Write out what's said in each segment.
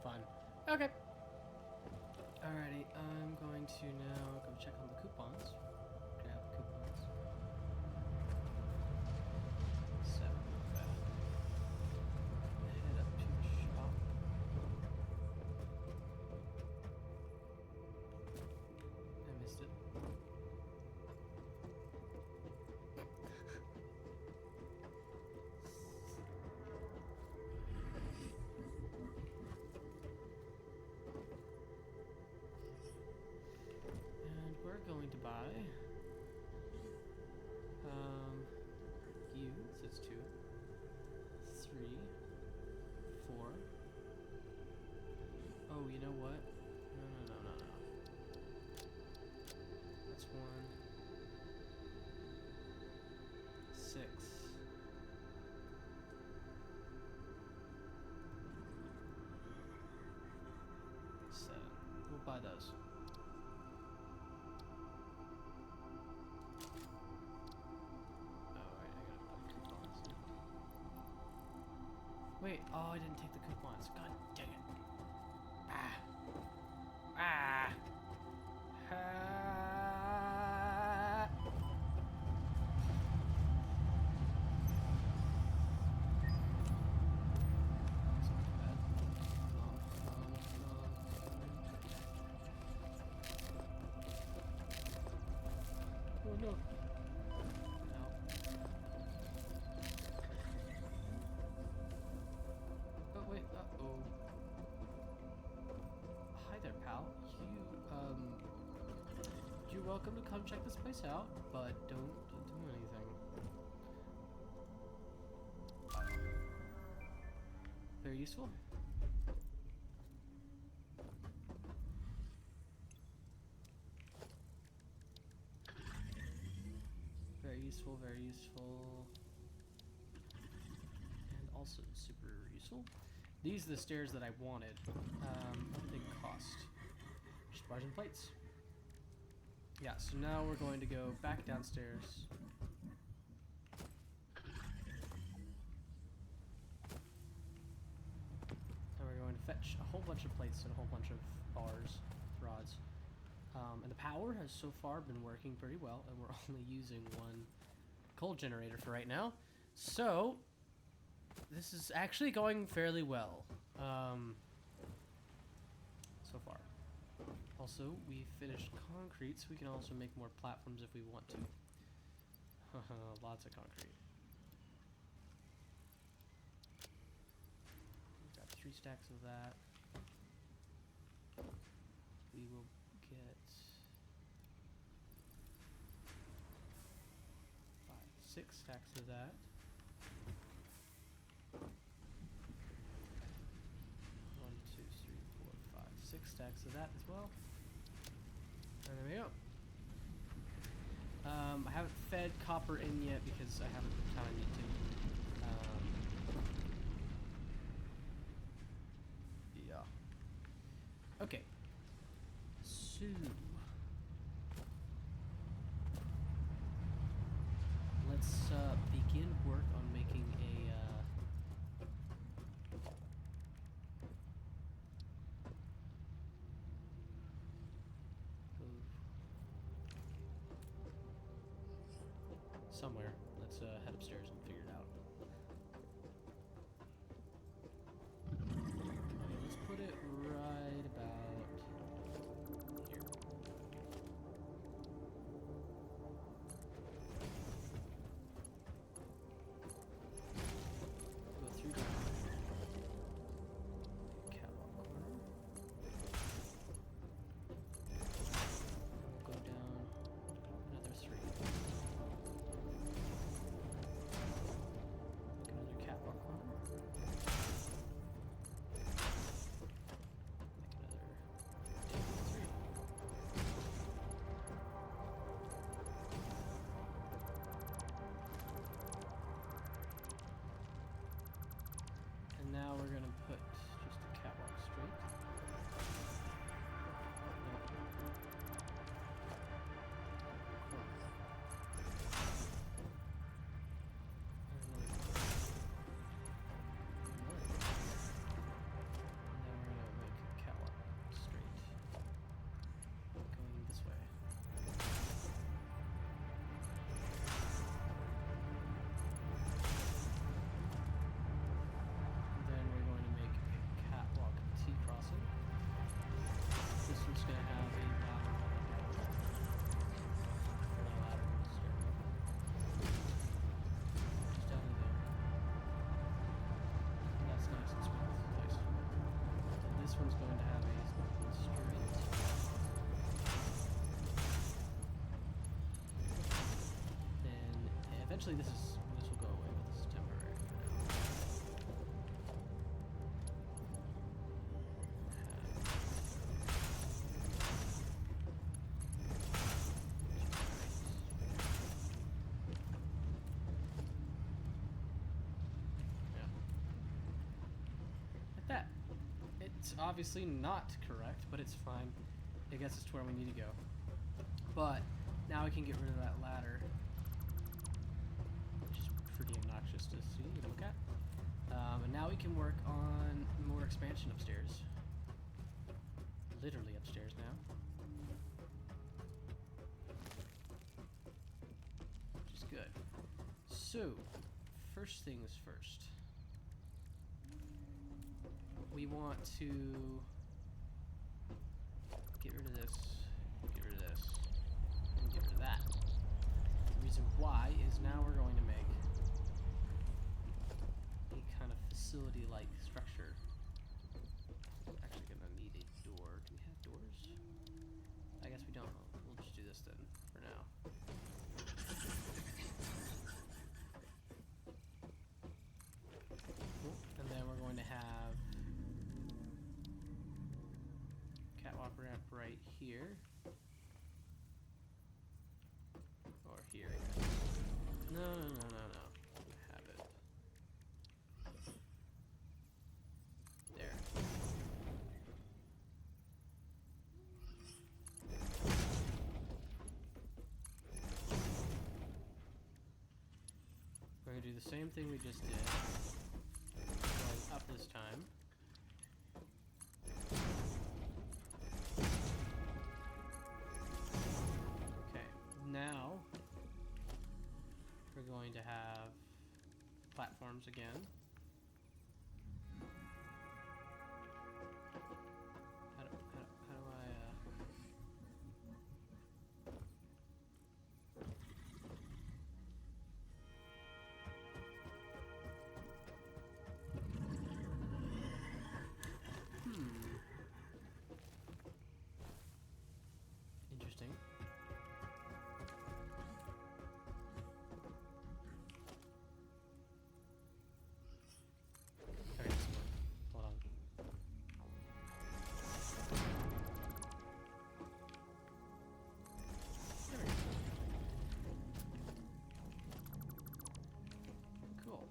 Fun. Okay. Alrighty, I'm going to now go check on the coupons. Grab the coupons. So, head up to the shop. I missed it. And we're going to buy you, so it's 2, 3, 4. Oh, you know what? No. That's 1, 6. 7. We'll buy those. Wait, oh, I didn't take the coupons. God dang it. Ah. Ah. Ah. Oh no. Oh wait, uh-oh. Hi there, pal. You're welcome to come check this place out, but don't do anything. Very useful. Very useful, very useful. And also super useful. These are the stairs that I wanted. What do they cost? Just bars and plates. Yeah, so now we're going to go back downstairs. And we're going to fetch a whole bunch of plates and a whole bunch of bars, rods. And the power has so far been working pretty well, and we're only using 1 coal generator for right now. So, this is actually going fairly well. So far. Also, we finished concrete, so we can also make more platforms if we want to. Lots of concrete. We've got 3 stacks of that. We will get 5, 6 stacks of that. 1, 2, 3, 4, 5, 6 stacks of that as well. And there we go. I haven't fed copper in yet because I haven't kind of need to. Yeah. Okay. So let's begin work on making a somewhere. Let's head upstairs and figure it out. Okay, let's put it right about here. Go through the catwalk corner. We'll go down another 3. Actually, this will go away, but this is temporary for now. Yeah. Like that. It's obviously not correct, but it's fine. It gets us to where we need to go. But now we can get rid of that ladder, which is pretty obnoxious to see and look at. And now we can work on more expansion upstairs. Literally upstairs now. Which is good. So, first things first. We want to get rid of this, get rid of this, and get rid of that. The reason why is now we're going to make a kind of facility-like structure. We're actually going to need a door. Do we have doors? I guess we don't. We'll just do this then, for now. Cool. And then we're going to have catwalk ramp right here. Or here, I guess. No. You have it. There. We're going to do the same thing we just did. Going up this time. Okay, now we're going to have platforms again. How do I Interesting. Okay, hold on. There we go. Cool.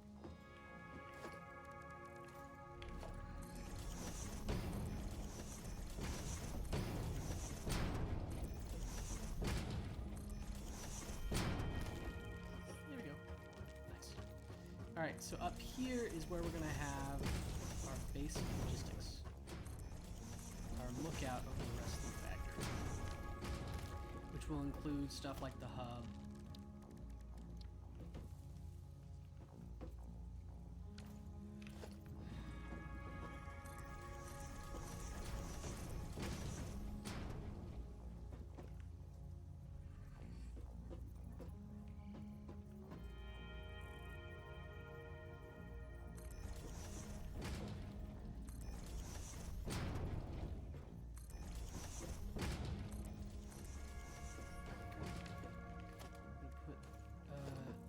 There we go. Nice. Alright, so up here is where we're going to have our basic logistics. Our lookout over the rest of the factory. Which will include stuff like the hub.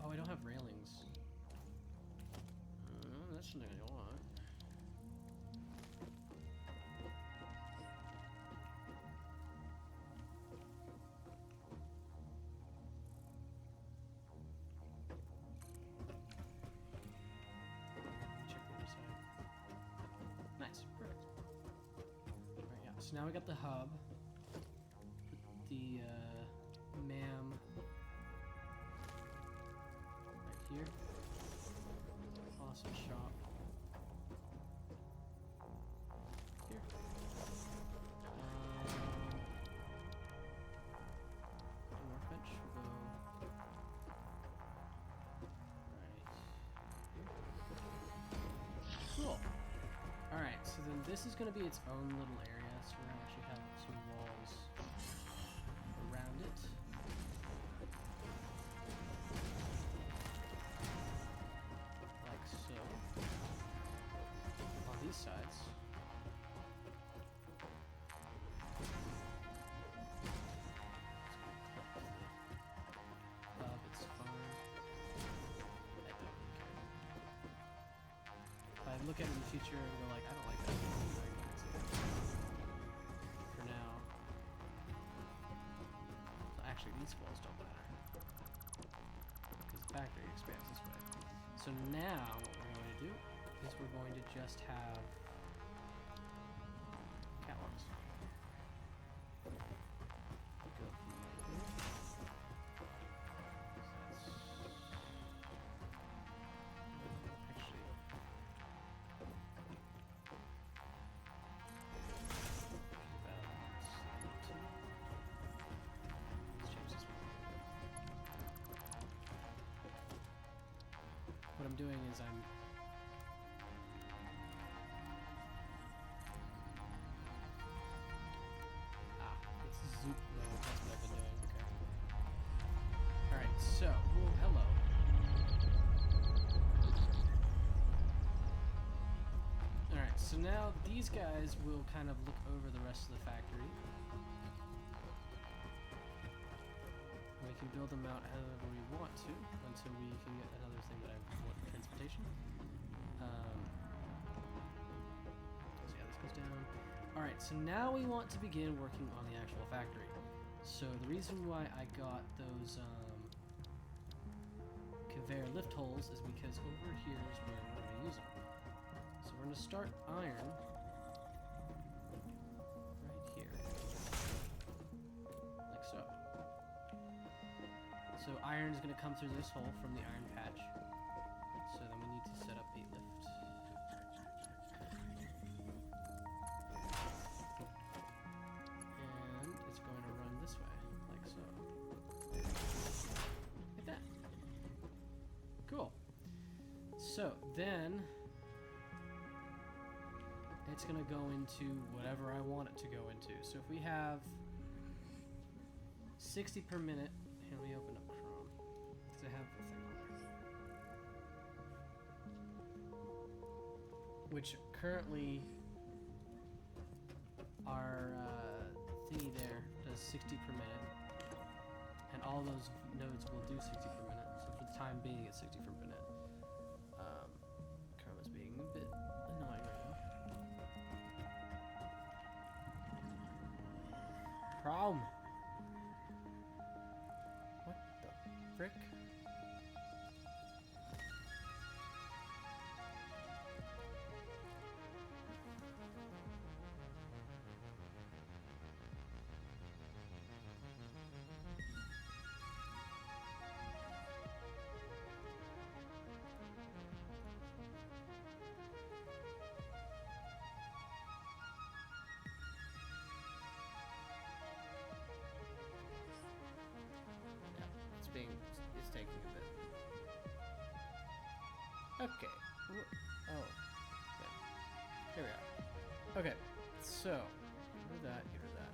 Oh, I don't have railings. That's something I don't want. Check the other side. Nice, perfect. Alright, yeah. So now we got the hub. Put the MAM right here. Awesome shop. Here. Workbench will go right here. Cool. Alright, so then this is going to be its own little area, so we're going to actually have some walls around it. Like so. On these sides. It's fine. look at it in the future and go like, I don't like that. For now. Actually, these walls don't matter. Because the factory expands this way. So now, what we're going to do is we're going to just have catwalks. Go right here. Actually, what I'm doing is it's zoop mode. That's what I've been doing. Okay. Alright, so, hello. Alright, so now these guys will kind of look over the rest of the factory. We can build them out however we want to until we can get another thing that I want, transportation. So yeah, this goes down. Alright, so now we want to begin working on the actual factory. So the reason why I got those conveyor lift holes is because over here is where we're going to use them. So we're going to start iron right here, like so. So iron is going to come through this hole from the iron patch. So then we need to set up a lift. And it's going to run this way, like so. Like that. Cool. So then it's going to go into whatever I want it to go into. So if we have 60 per minute, here, let me open up Chrome, because I have the thing on there. Which currently, our thingy there does 60 per minute, and all those nodes will do 60 per minute. So for the time being, it's 60 per minute. Chrome is being a bit annoying right now. Chrome! What the frick? It's taking a bit. Okay. Oh. Yeah. Here we are. Okay. So, get rid of that.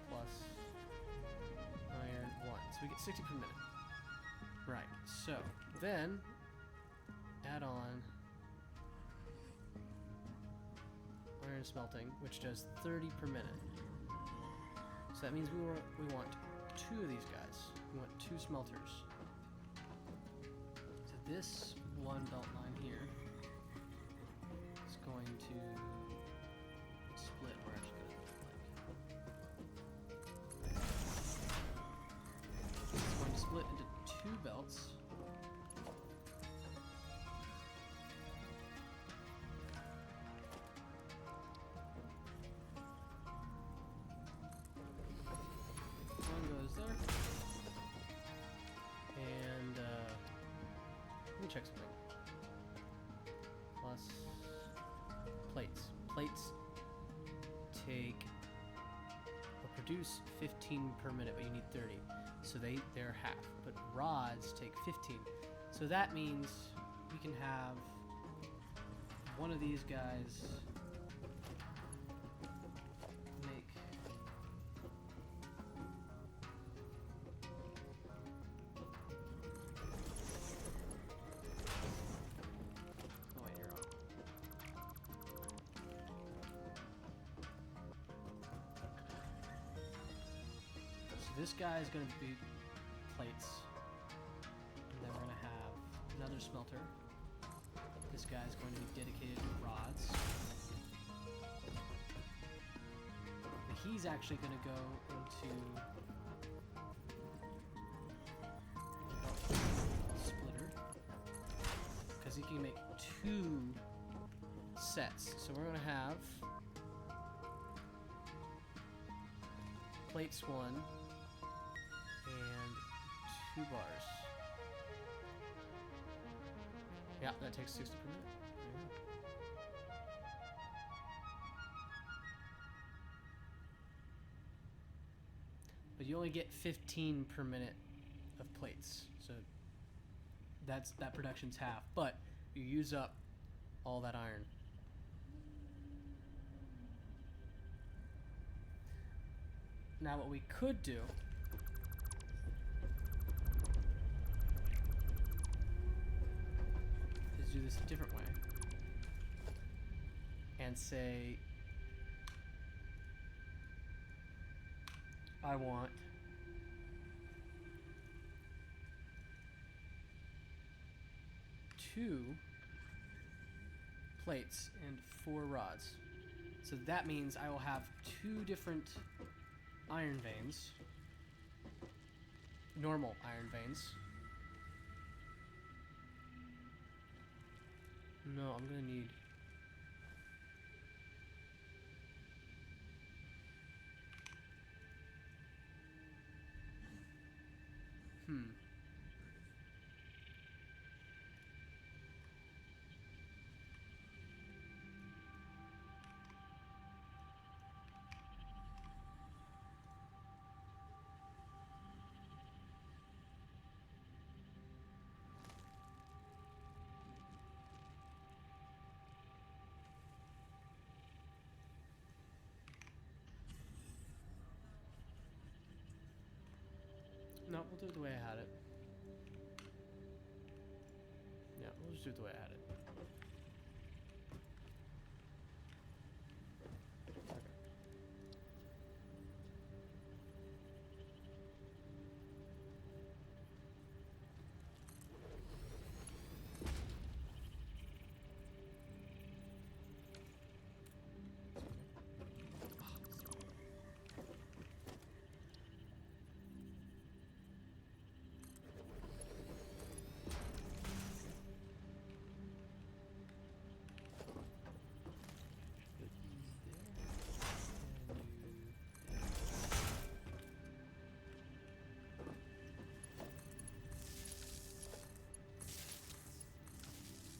Plus iron 1. So we get 60 per minute. Right. So, then add on iron smelting, which does 30 per minute. So that means we want 2 of these guys. We want 2 smelters. So this one belt line here is going to split. We're actually going to it's going to split into 2 belts. One goes there. And let me check something. Plus plates. Plates take or produce 15 per minute, but you need 30. So they're half. But rods take 15. So that means we can have one of these guys make this guy is going to be plates, and then we're going to have another smelter. This guy's going to be dedicated to rods. And he's actually going to go into splitter because he can make 2 sets. So we're going to have plates 1 and 2 bars. Yeah, that takes 60 per minute. But you only get 15 per minute of plates, so that production's half. But you use up all that iron. Now what we could do is do this a different way and say I want 2 plates and 4 rods. So that means I will have 2 different iron veins, normal iron veins. No, I'm gonna need No, we'll do it the way I had it. Yeah, we'll just do it the way I had it.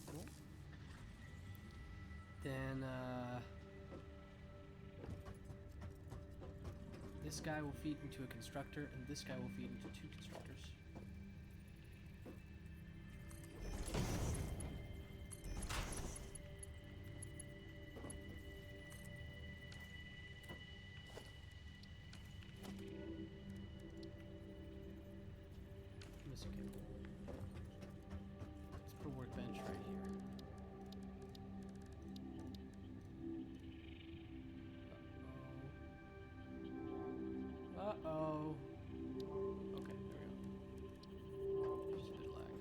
Okay. Then this guy will feed into a constructor, and this guy will feed into 2 constructors. Missing cable. Let's put a workbench right here. Uh-oh. Okay, there we go. Just a bit of lag.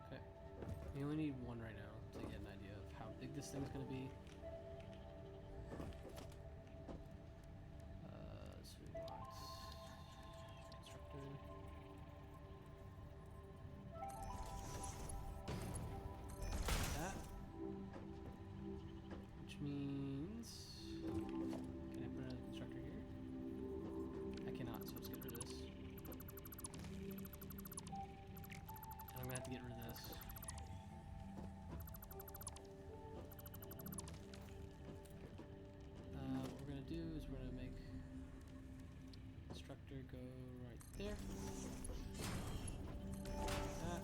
Okay. We only need 1 right now to get an idea of how big this thing's gonna be. So we want constructor. That. Which means, can I put another constructor here? I cannot, so let's get rid of this. And I'm gonna have to get rid of this. What we're gonna do is we're gonna make constructor go right there. That.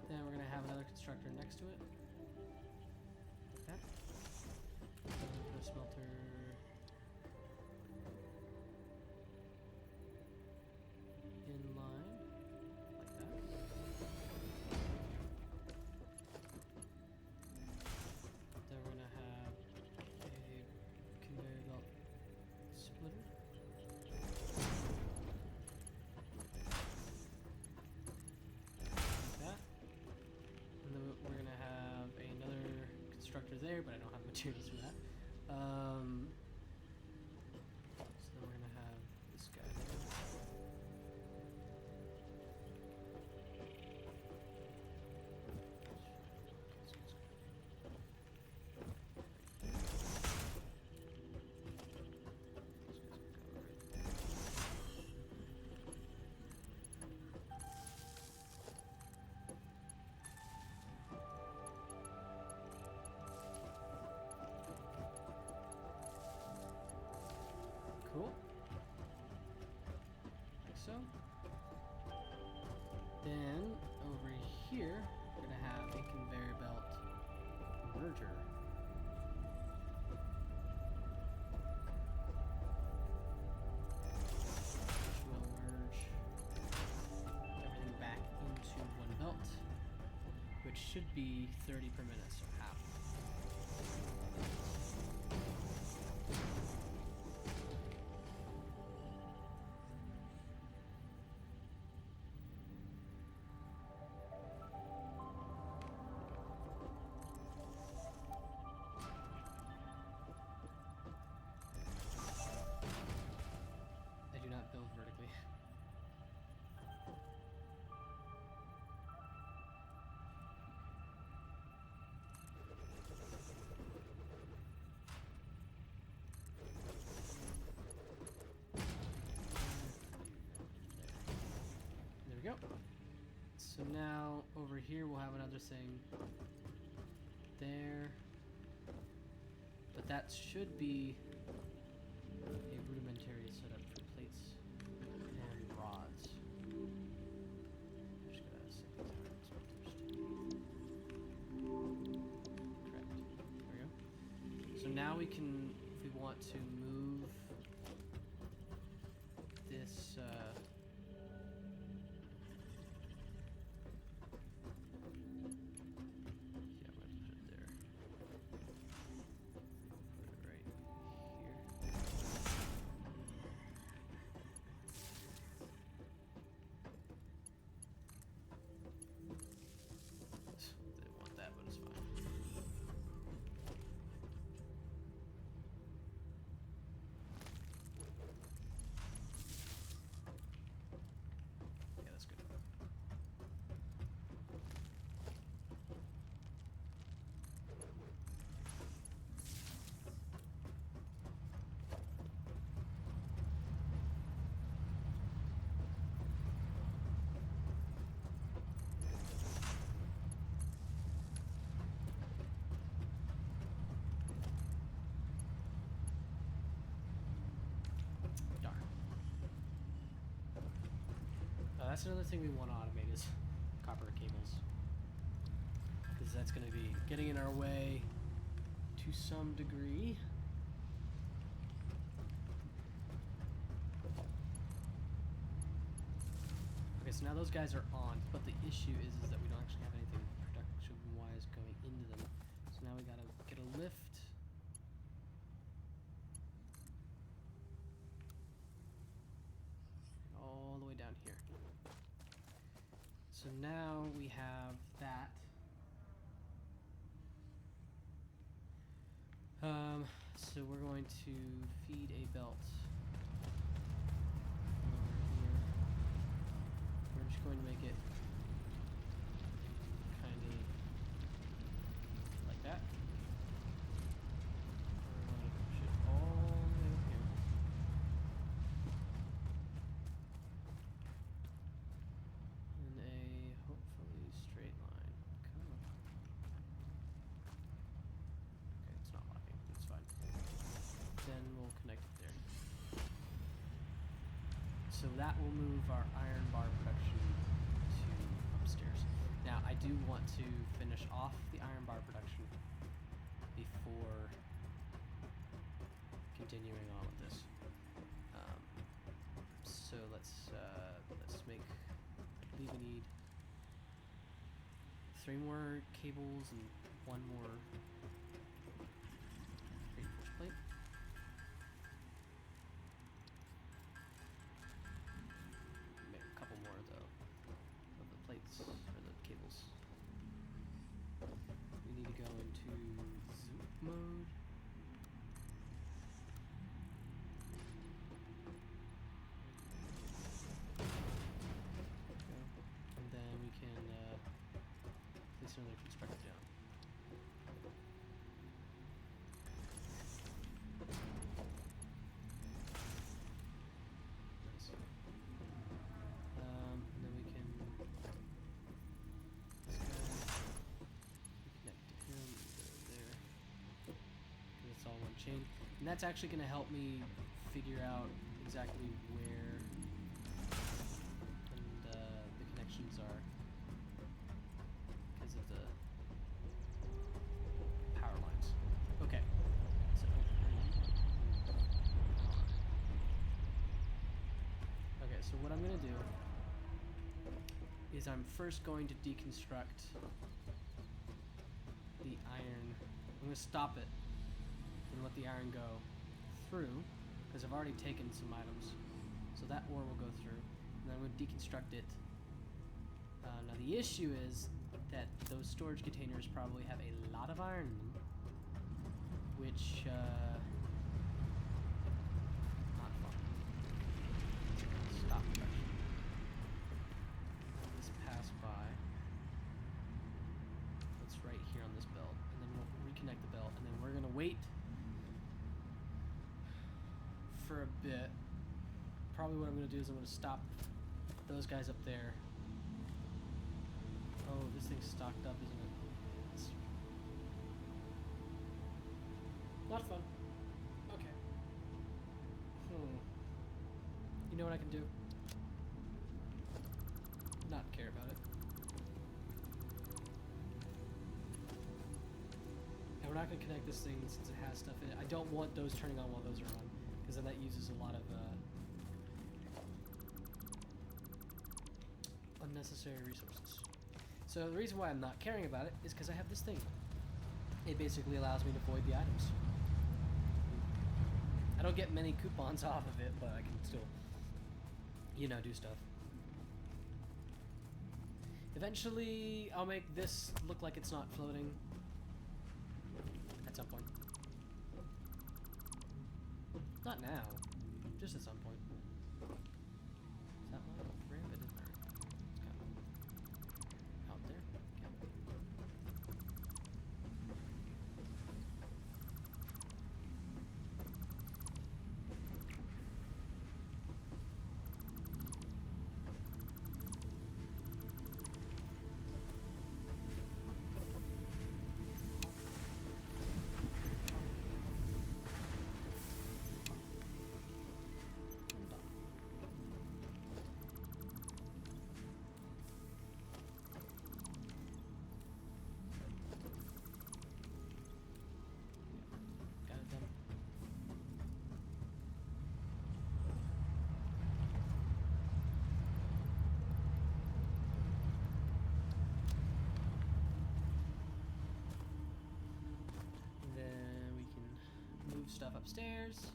Then we're gonna have another constructor next to it. Like that. Put a smelter in line, like that. Then we're gonna have there, but I don't have materials for that. So then we're gonna have this guy there. Cool. Like so. Then over here, we're gonna have a conveyor belt merger. Which will merge everything back into one belt, which should be 30 per minute, so half. I do not build vertically. There we go. So now over here we'll have another thing there, but that should be a rudimentary setup for plates and rods. I'm just gonna set these iron smelters to be correct. There we go. So now we can, if we want to move this yeah, I'm gonna put it there. Put it right here. Didn't want that, but it's fine. Yeah, that's good. Darn. That's another thing we want to automate is copper cables, because that's going to be getting in our way to some degree. Okay, so now those guys are on, but the issue is that we don't actually have anything production-wise going into them. So now we gotta get a lift. All the way down here. So now we have that. So we're going to feed a belt over here. We're just going to make it kind of like that. We're going to push it all the way up here. In a hopefully straight line. Come on. Okay, it's not locking. It's fine. Then we'll connect it there. So that will move our iron bar production to upstairs. Now, I do want to finish off the iron bar production before continuing on with this. So let's make. I believe we need 3 more cables and 1 more reinforced plate. Make a couple more though of the plates or the cables. We need to go into Zoom. mode. And then we can place another constructor down. Nice. And then we can this guy connect to him there. And it's all one chain. And that's actually going to help me figure out exactly where the connections are because of the power lines. Okay. So okay, so what I'm going to do is I'm first going to deconstruct the iron. I'm going to stop it and let the iron go through because I've already taken some items. So that ore will go through, and then I'm going to deconstruct it. Now the issue is that those storage containers probably have a lot of iron in them, which not fun. Stop production. Let this pass by. It's right here on this belt, and then we'll reconnect the belt, and then we're gonna wait for a bit. Probably what I'm going to do is I'm going to stop those guys up there. Oh, this thing's stocked up, isn't it? It's not fun. Okay. You know what I can do? Not care about it. And we're not going to connect this thing since it has stuff in it. I don't want those turning on while those are on, because then that uses a lot of unnecessary resources. So the reason why I'm not caring about it is because I have this thing. It basically allows me to void the items. I don't get many coupons off of it, but I can still, you know, do stuff. Eventually, I'll make this look like it's not floating at some point. Not now, just at some point. Is that my ramp? It is my ramp. It's kind of out there. Yeah. Got it done. Then we can move stuff upstairs.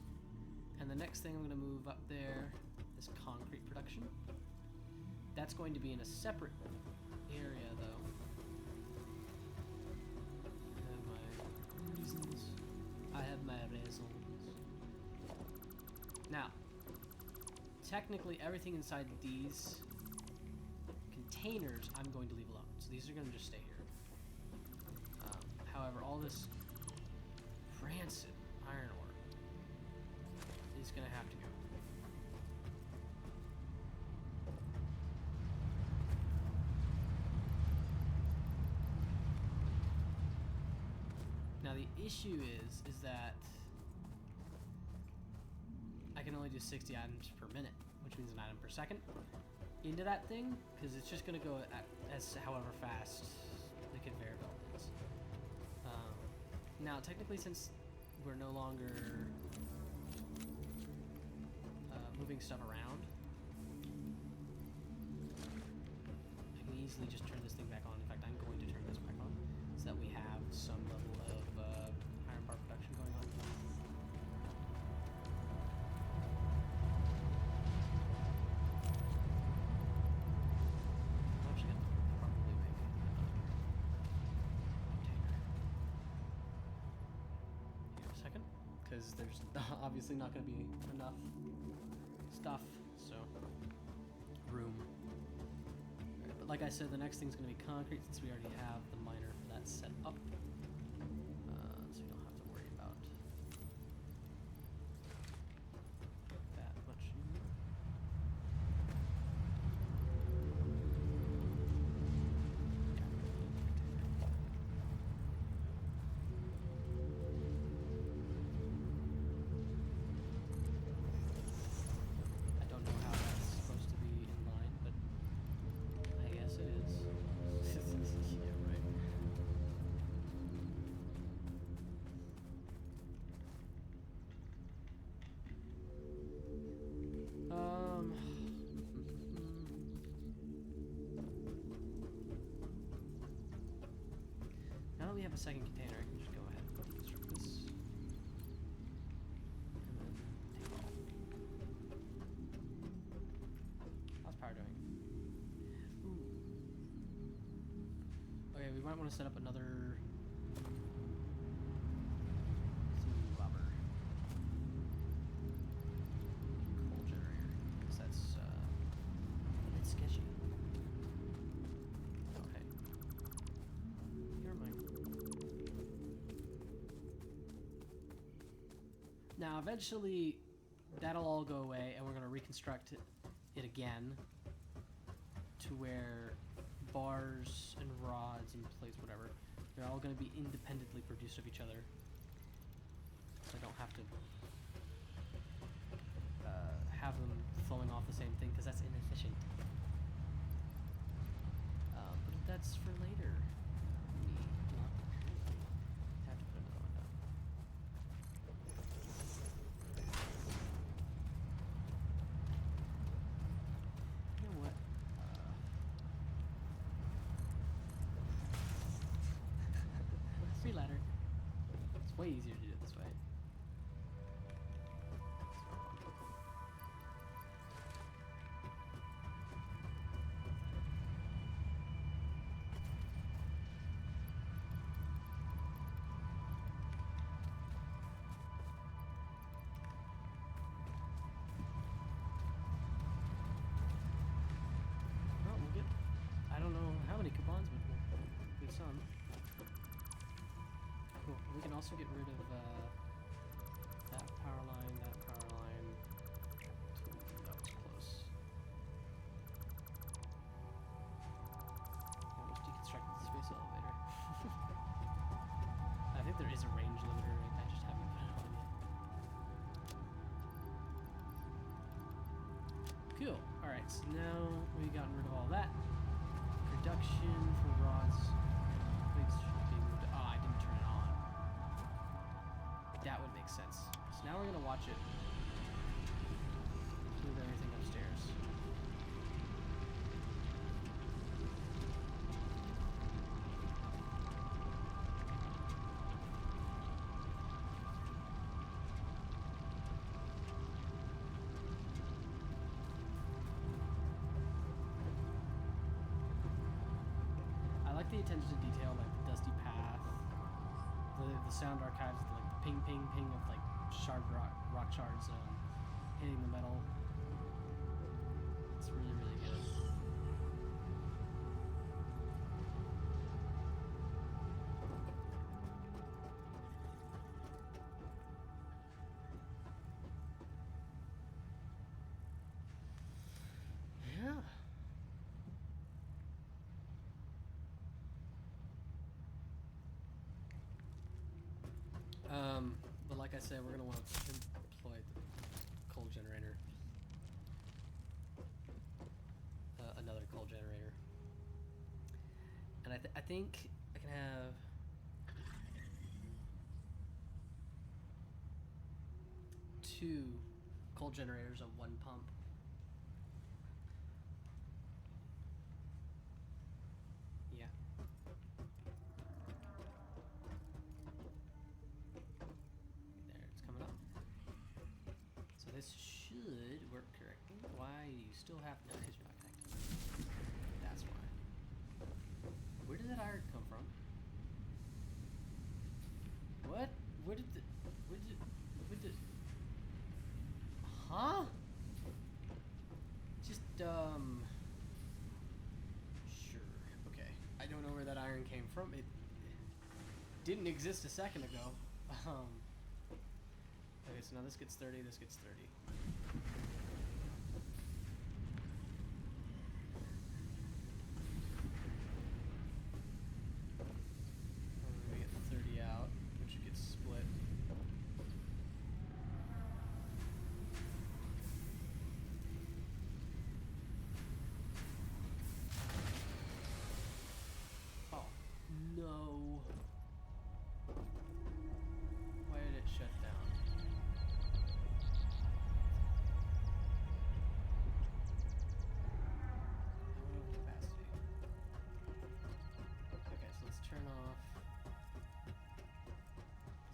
And the next thing I'm going to move up there is concrete production. That's going to be in a separate area, though. I have my reasons. I have my reasons. Now, technically everything inside these containers I'm going to leave alone. So these are going to just stay here. However, all this rancid iron ore is going to have to go. Now the issue is that I can only do 60 items per minute, which means an item per second into that thing, because it's just going to go at as however fast the conveyor belt is. Now technically, since we're no longer moving stuff around, I can easily just turn this thing back on. In fact, I'm going to turn this back on so that we have some level of iron bar production going on. I'm actually going to probably make a container. because there's obviously not going to be enough stuff, so room. Alright, but like I said, the next thing's going to be concrete since we already have the miner for that set up. So we don't have to worry about that much. I don't know how that's supposed to be in line, but I guess it is. Yeah, right. Now that we have a second container, I can just go ahead and deconstruct this. And then take all. How's power doing? Ooh. Okay, we might want to set up another bobber coal generator, because that's a bit sketchy. Okay. Never mind. Now, eventually, that'll all go away, and we're going to reconstruct it again to where bars and rods and plates, whatever, they're all going to be independently produced of each other. So I don't have to have them flowing off the same thing, because that's inefficient. But that's for later. We not have to put another one down. You know what? Free ladder. It's way easier to do it this way. Well, we'll get, I don't know how many coupons, but we'll get some. Cool. We can also get rid of that power line, that power line. Ooh, that was close. Almost deconstructed the space elevator. I think there is a range limiter. I just haven't put it on yet. Cool. Alright, so now we've gotten rid of all that. Production for rods. Plates should be moved. Oh, I didn't turn it on. That would make sense. So now we're going to watch it move everything upstairs. I like the attention to detail, like the dusty path, the sound archives, like the ping ping ping of like rock shards hitting the metal. It's really, really good. Yeah. But like I said, we're gonna want to employ the coal generator, another coal generator, and I think I can have two coal generators on one pump. Yeah. There, it's coming up. So this should work correctly. Why do you still have no? Because you're not connected. That's why. Where did that iron come from? What? Where did it? iron came from. It didn't exist a second ago. Okay, so now this gets 30, this gets 30. We get 30 out, which gets split. Oh, no. Why did it shut down? Capacity. Okay, so let's turn off the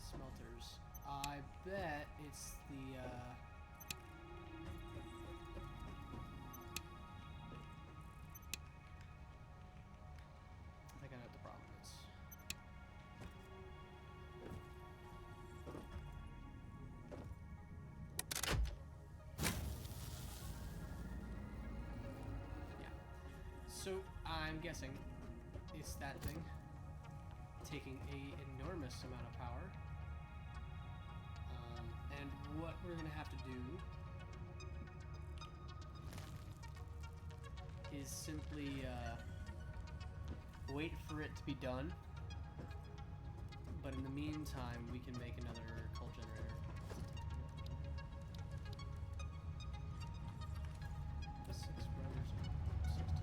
smelters. I bet it's the I think I know what the problem is. Yeah. So I'm guessing it's that thing taking a enormous amount of power. And what we're gonna have to do is simply wait for it to be done. But in the meantime, we can make another coal generator. Six brothers, 16.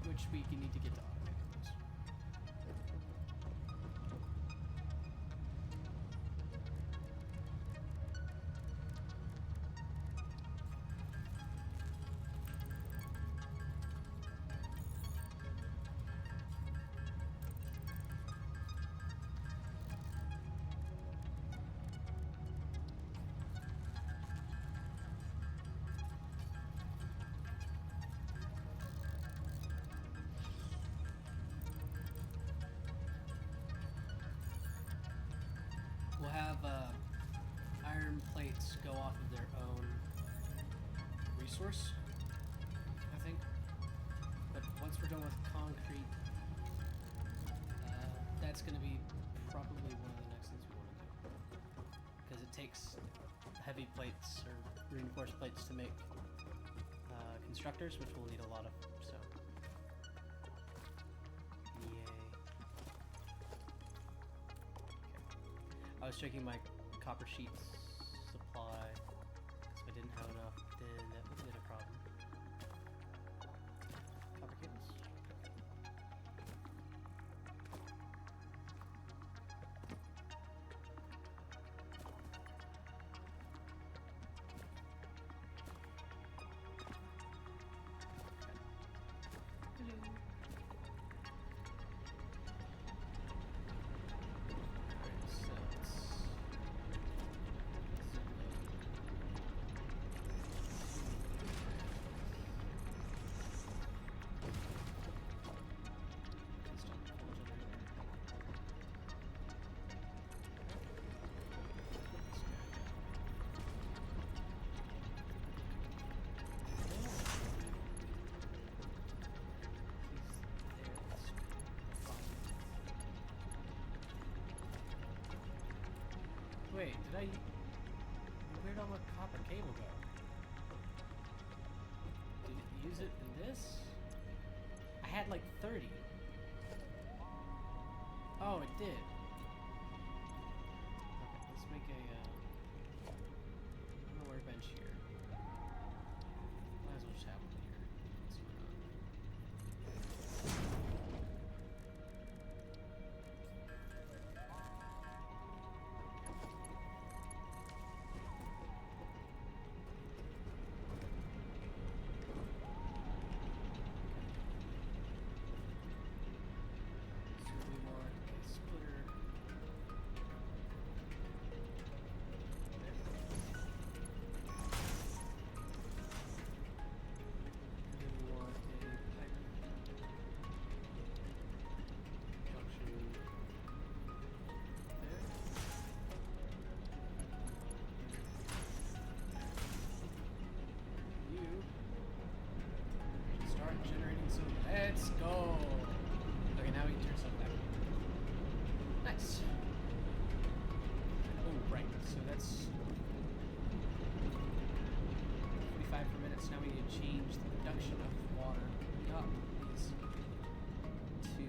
Which we need to get to automated those. We'll have iron plates go off of their own resource, I think. But once we're done with concrete, that's going to be probably one of the next things we want to do. Because it takes heavy plates or reinforced plates to make constructors, which we'll need a lot of, so. Yay. I was checking my copper sheets supply. If I didn't have enough, then that would have been a problem. Copper cables. Wait, where'd all my copper cable go? Did it use it in this? I had like 30. Oh, it did. Okay, let's make a, I'm gonna wear a bench here. Might as well just have one here. Let's see what Let's go. Okay, now we can turn stuff back. Nice. Oh, right. So that's 45 per minute. So now we need to change the production of water up, please, to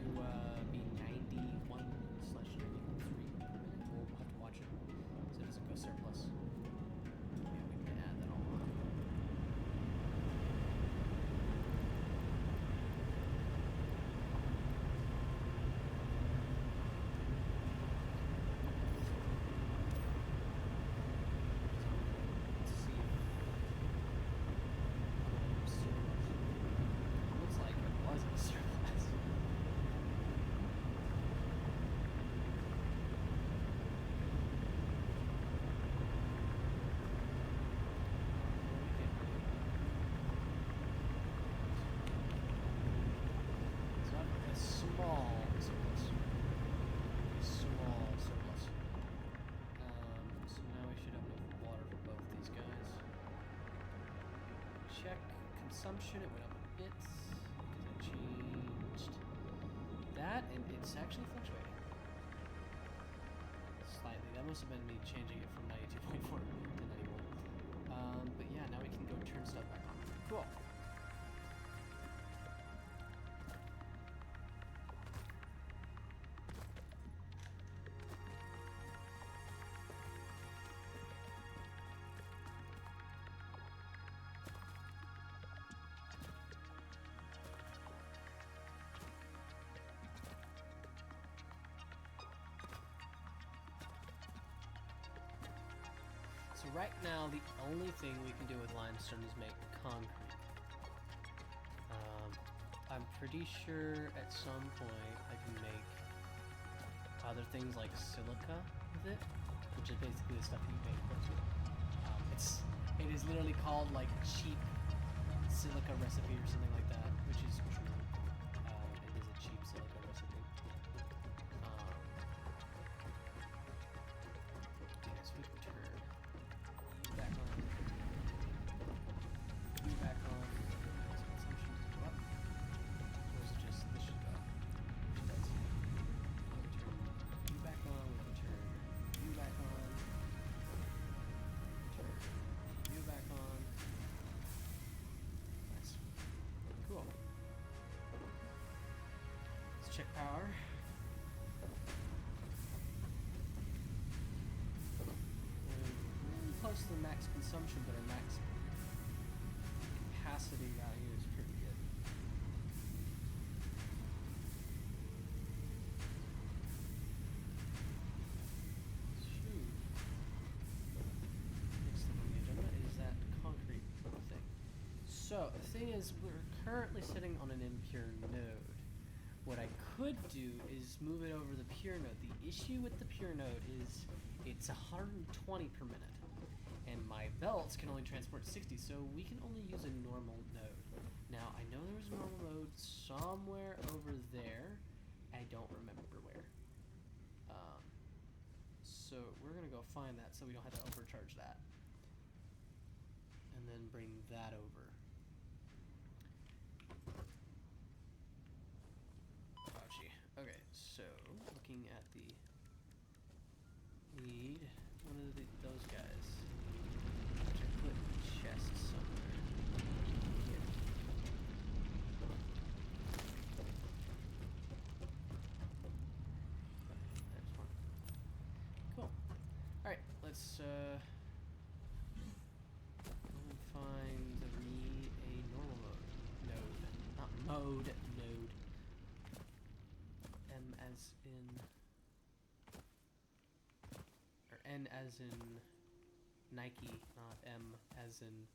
be 91/93 per minute. We'll have to watch it so it doesn't go surplus. Yeah, we can add that all on. Let's see. Looks like it was a surplus. So I've got a small surplus. Small surplus. So now we should have enough water for both these guys. Check consumption. It went up a bit because I changed that, and it's actually fluctuating slightly. That must have been me changing it from 92.4 to 91. But yeah, now we can go turn stuff back on. Cool. So right now, the only thing we can do with limestone is make concrete. I'm pretty sure at some point I can make other things like silica with it, which is basically the stuff you make bricks with. It is literally called like cheap silica recipe or something like that, which is true. It is a cheap silica recipe. Okay, so we can turn you back on. You back on. So consumption should go up. Or is it just this should go up? Which does. We can turn you back on. We can turn you back on. Turn you back on. Nice. Cool. Let's check power. Really close to the max consumption, but our max capacity value is pretty good. Shoot. Next thing on the agenda is that concrete thing. So the thing is, we're currently sitting on an impure node. What I could do is move it over the pure node. The issue with the pure node is it's 120 per minute, and my belts can only transport 60, so we can only use a normal node. Now, I know there's a normal node somewhere over there. I don't remember where. So we're gonna go find that so we don't have to overcharge that. And then bring that over. Ouchie. Okay, so looking at the need one of those guys, which I put in the chest somewhere. Here. There's one. Cool. Alright, let's go and find me a normal node. Not mode, node. M as in, or N as in Nike, not M as in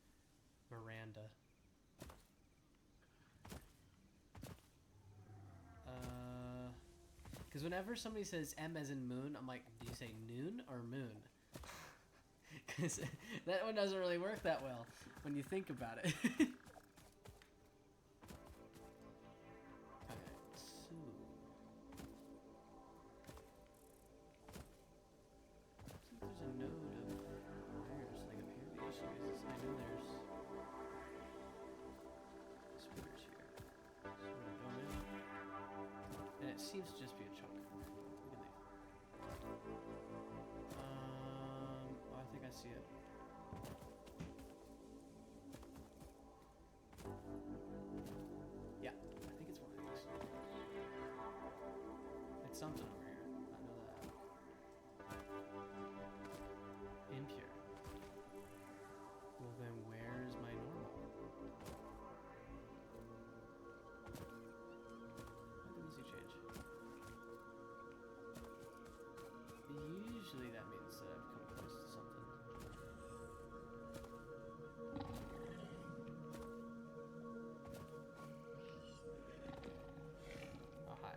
Miranda. Because whenever somebody says M as in moon, I'm like, do you say noon or moon? Because that one doesn't really work that well when you think about it. There's a node of wires like up here. The issue is I know there's spinners here. So what I don't seems to just be a chunk. We can leave. Oh, I think I see it. Yeah, I think it's one of these. It's something over here. I know that. Impure. Well then, where's my normal? How did this change? Usually that means that I've come close to something. Oh, hi.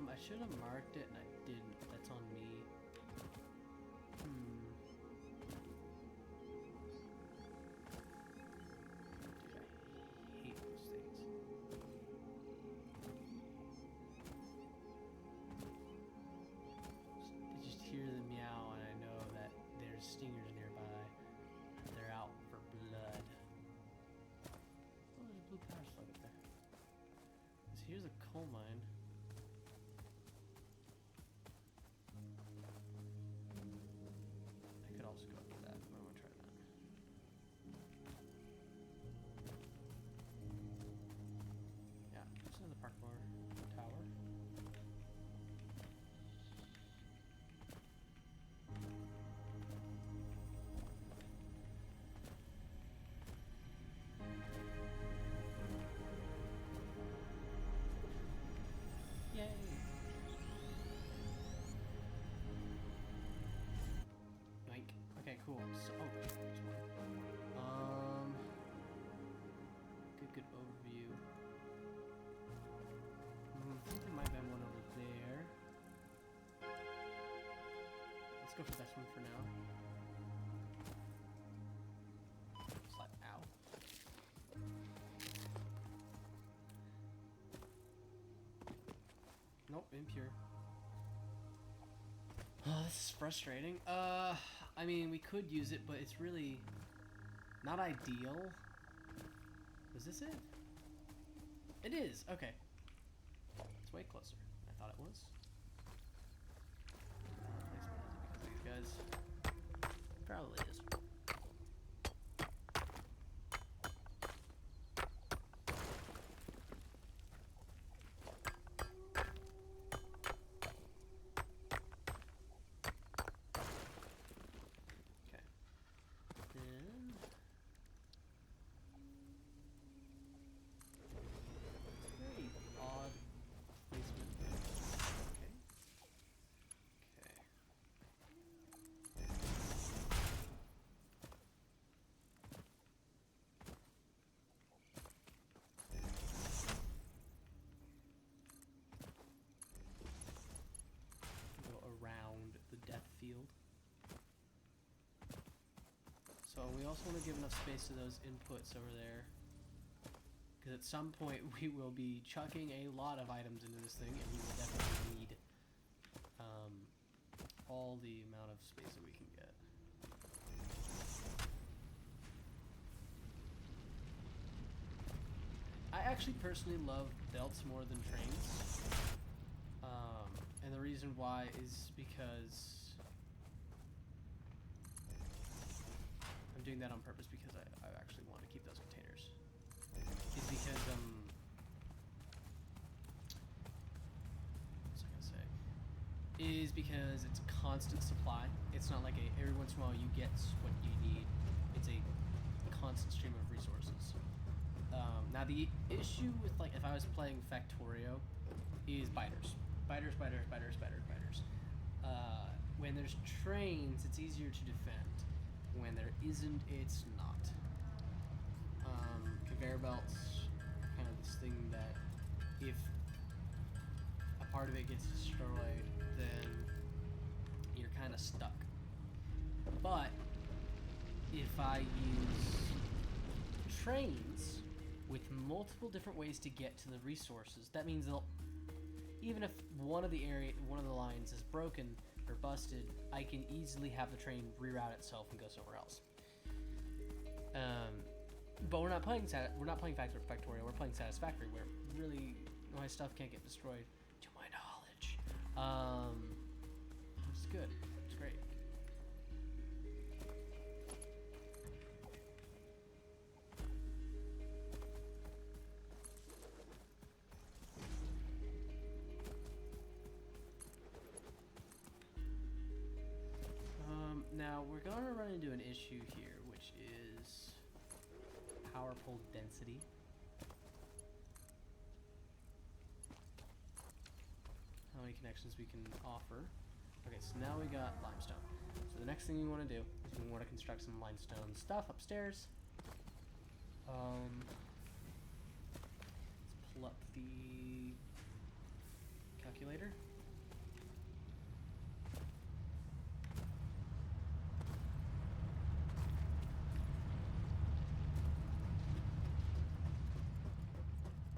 I should have marked it and I didn't. That's on me. Dude, I hate those things. I just hear the meow and I know that there's stingers nearby. They're out for blood. Oh, there's a blue power slug up there. So here's a coal mine. I could also go up to that, but I want to try that. Yeah, just another park bar tower. Yay! Yoink. Okay, cool. So, oh, there's one. Good overview. I think there might have been one over there. Let's go for this one for now. Slap. Ow. Nope, impure. Oh, this is frustrating. I mean, we could use it, but it's really not ideal. Was this it? It is. Okay. It's way closer than I thought it was. Placement is it because of these guys? Probably is. Field. So we also want to give enough space to those inputs over there, because at some point we will be chucking a lot of items into this thing, and we will definitely need all the amount of space that we can get. I actually personally love belts more than trains, and the reason why is because I'm doing that on purpose, because I actually want to keep those containers. It's because, what's I gonna say? Is because it's a constant supply. It's not like every once in a while you get what you need. It's a constant stream of resources. Now the issue with, like, if I was playing Factorio is biters. Biters. When there's trains, it's easier to defend. When there isn't, it's not. Conveyor belts are kind of this thing that if a part of it gets destroyed, then you're kind of stuck. But if I use trains with multiple different ways to get to the resources, that means even if one of the lines is broken or busted, I can easily have the train reroute itself and go somewhere else. But we're not playing Factorio. We're playing Satisfactory, where really my stuff can't get destroyed, to my knowledge. Which is good. It's great. Now we're gonna run into an issue here, which is power pole density. How many connections we can offer. Okay, so now we got limestone. So the next thing we want to do is we want to construct some limestone stuff upstairs. Let's pull up the calculator.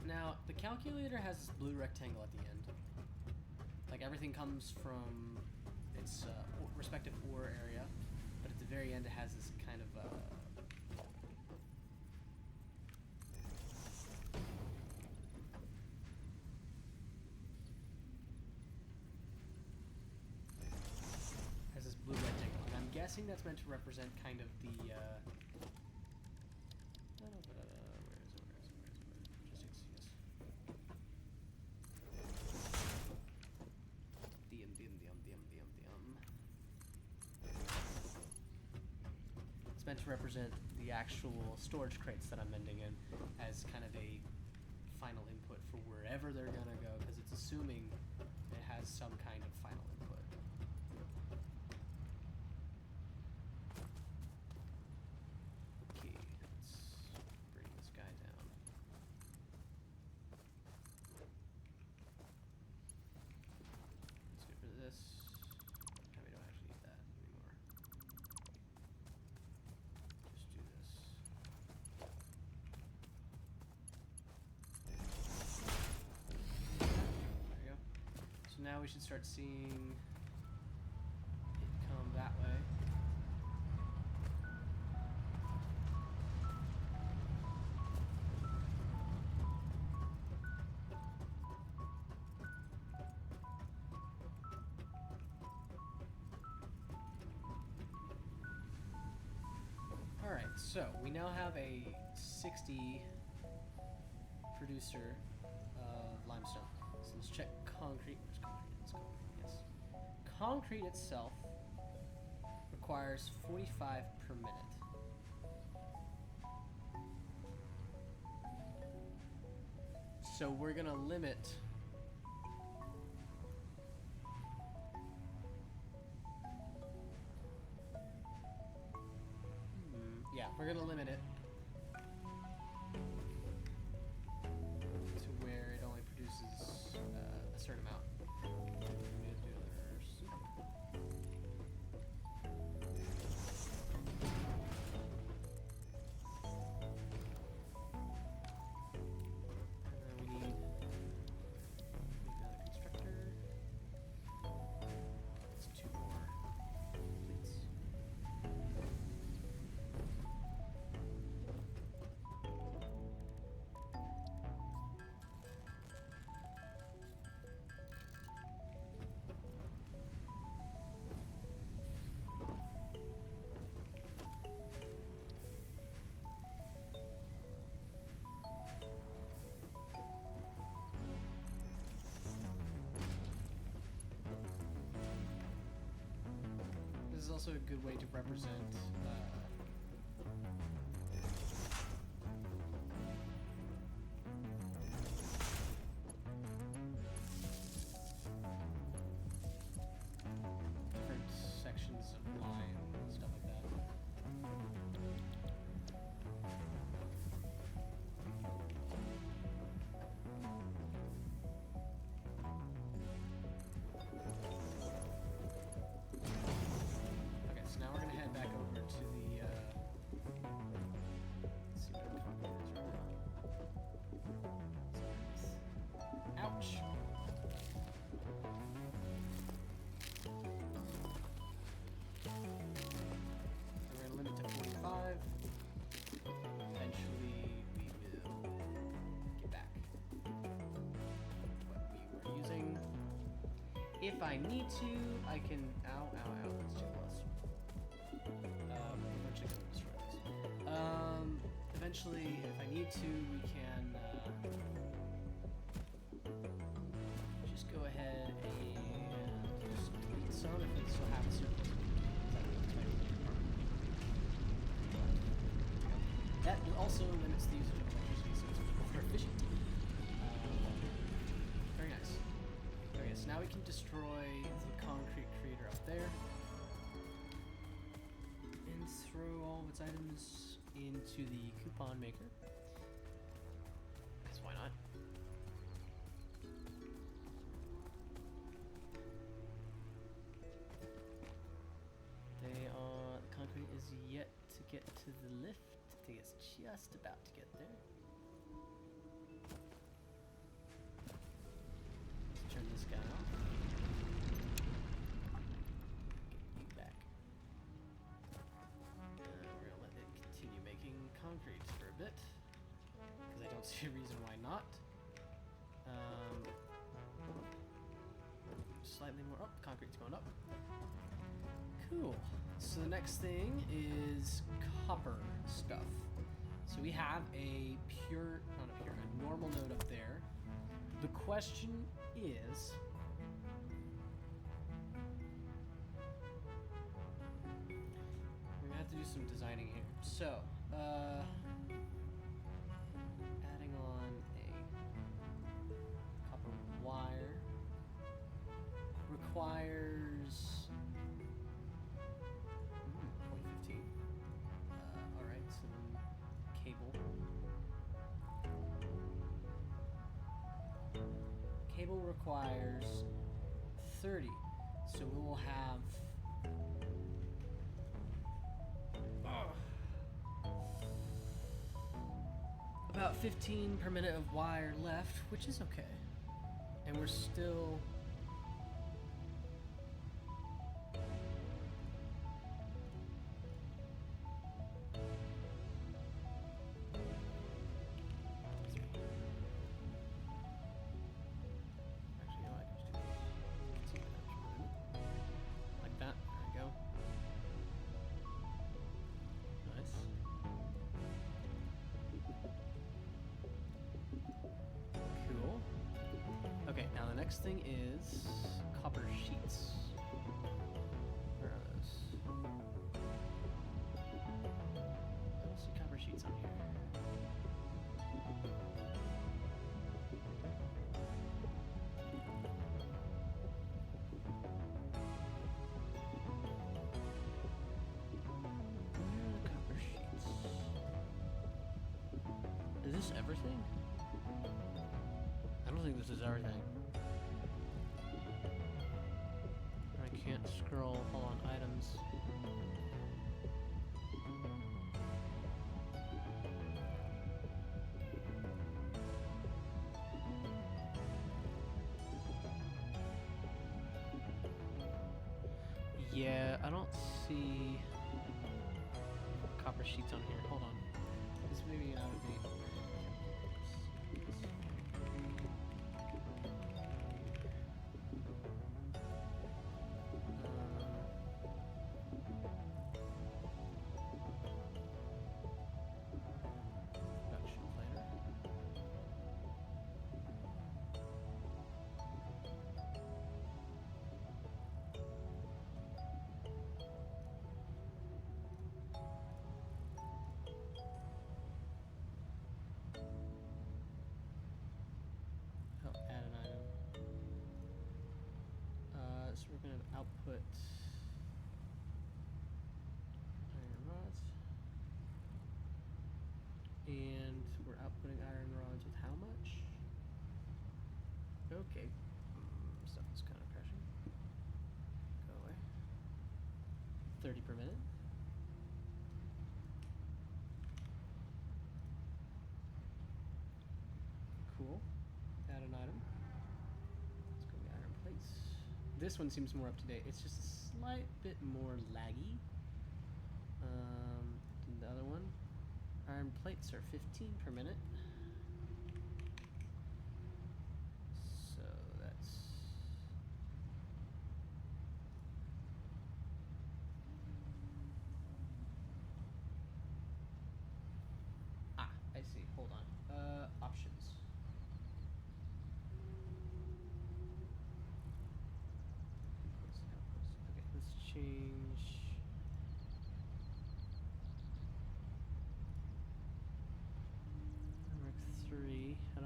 Now, the calculator has this blue rectangle at the end. Like, everything comes from its respective ore area, but at the very end it has this kind of has this blue rectangle, and I'm guessing that's meant to represent kind of the It's meant to represent the actual storage crates that I'm mending in as kind of a final input for wherever they're gonna go, because it's assuming it has some kind of final input. Okay, let's bring this guy down. Let's get rid of this. No, we don't actually need that anymore. Just do this. There we go. So now we should start seeing it come that way. Alright, so we now have a 60 producer of limestone. So let's check concrete. Where's concrete? It's concrete, yes. Concrete itself requires 45 per minute. So we're gonna limit yeah, we're gonna limit it to where it only produces a certain amount. And then we need another constructor. It's 2 more, please. This is also a good way to represent different sections of line and stuff like that. Okay, so now we're gonna head back over to the If I need to, I can. Ow, ow, ow. That's too close. Eventually gonna destroy this. Eventually, if I need to, we can just go ahead and just delete some if we still have a surface. That also limits the usage of electricity, so it's more efficient. Very nice. Very nice. Now we can destroy the concrete creator up there. And throw all of its items into the coupon maker. Because why not? The concrete is yet to get to the lift. I think it's just about to get there. Let's turn this guy off. Get you back. We're gonna let it continue making concrete for a bit, because I don't see a reason why not. Slightly more up. Concrete's going up. Cool. So the next thing is copper stuff. So we have a a normal node up there. The question is, we're gonna have to do some designing here. So, adding on a copper wire requires 0.15. Alright, some cable. Cable requires 30, so we will have about 15 per minute of wire left, which is okay. And we're still next thing is copper sheets. Where are those? I don't see copper sheets on here. Where are the copper sheets? Is this everything? I don't think this is everything. Can't scroll. Hold on, items. Yeah, I don't see copper sheets on here. Hold on. This may be out of date. So we're going to output iron rods, and we're outputting iron rods with how much? Okay, stuff is kind of crashing. Go away. 30 per minute. Cool. Add an item. Let's go to the iron plates. This one seems more up to date. It's just a slight bit more laggy than the other one. Iron plates are 15 per minute. So that's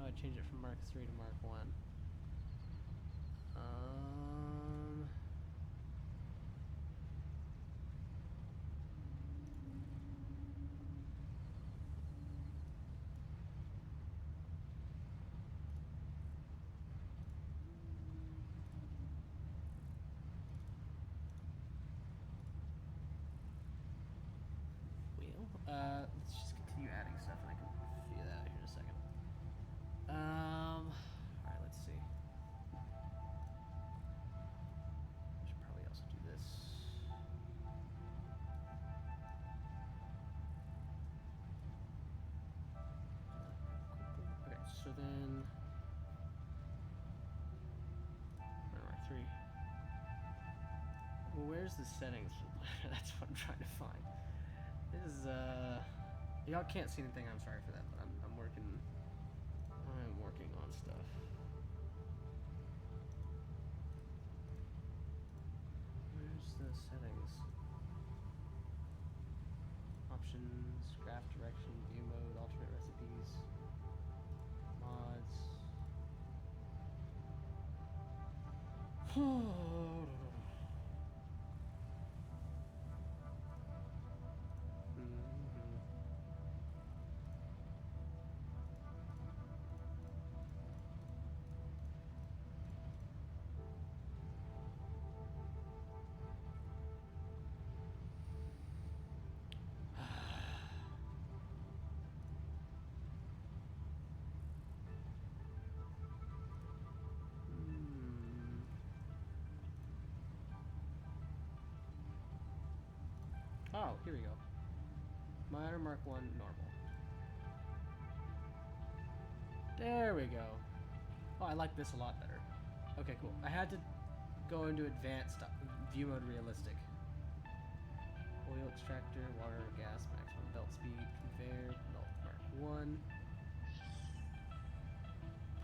I change it from Mark 3 to Mark 1? Let's just continue adding stuff and I can figure that out here in a second. Alright, let's see. I should probably also do this. Okay, so then Mark 3. Well, where's the settings? That's what I'm trying to find. This is y'all can't see anything, I'm sorry for that, but I'm working on stuff. Where's the settings? Options, graph direction, view mode, alternate recipes, mods. Oh, here we go. Minor, Mark 1, normal. There we go. Oh, I like this a lot better. Okay, cool. I had to go into advanced view mode realistic. Oil extractor, water, gas, maximum belt speed, conveyor, belt Mark 1.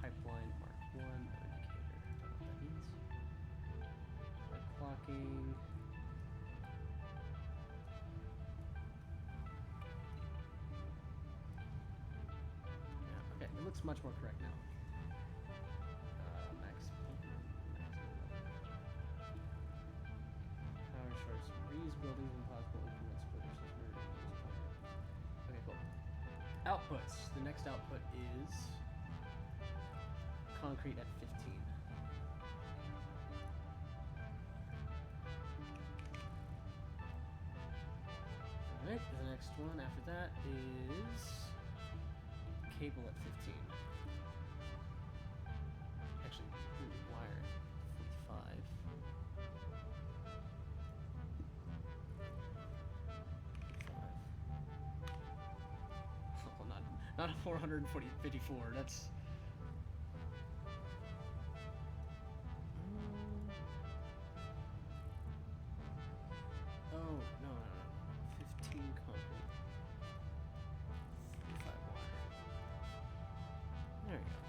Pipeline Mark 1, no indicator. I don't know what that means. Clocking. It looks much more correct now. Max power source. Reuse buildings and possible increment splitters. Okay, cool. Outputs. The next output is concrete at 15. Alright, the next one after that is cable at 15. Actually, wire 45. Oh, not a 454. That's oh no. 15 concrete. 45 wire. There we go.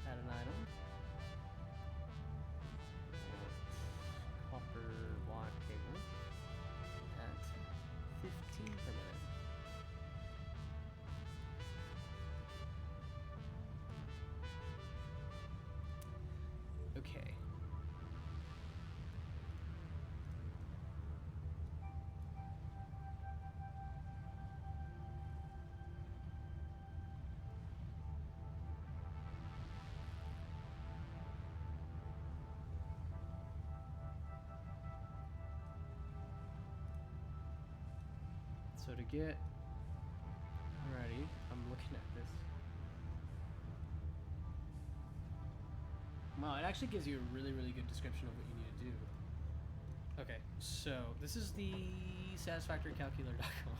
Add an item. Copper wire cable at 15 per minute. Okay. So to get ready, I'm looking at this. Wow, it actually gives you a really, really good description of what you need to do. Okay, so this is the satisfactorycalculator.com.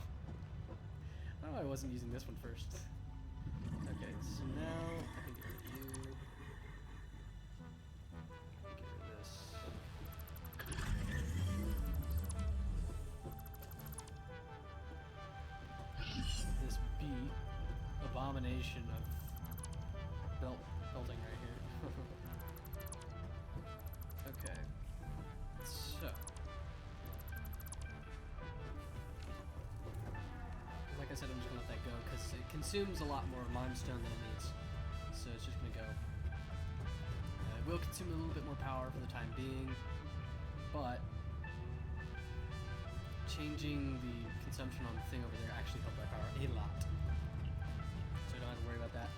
Oh, I wasn't using this one first. Okay, so now I can get rid of you. Get rid of this. This beat abomination of building right here. Okay, so like I said, I'm just gonna let that go because it can consumes a lot more limestone than it needs, so it's just gonna go. It will consume a little bit more power for the time being, but changing the consumption on the thing over there actually helped our power a lot, so I don't have to worry about that.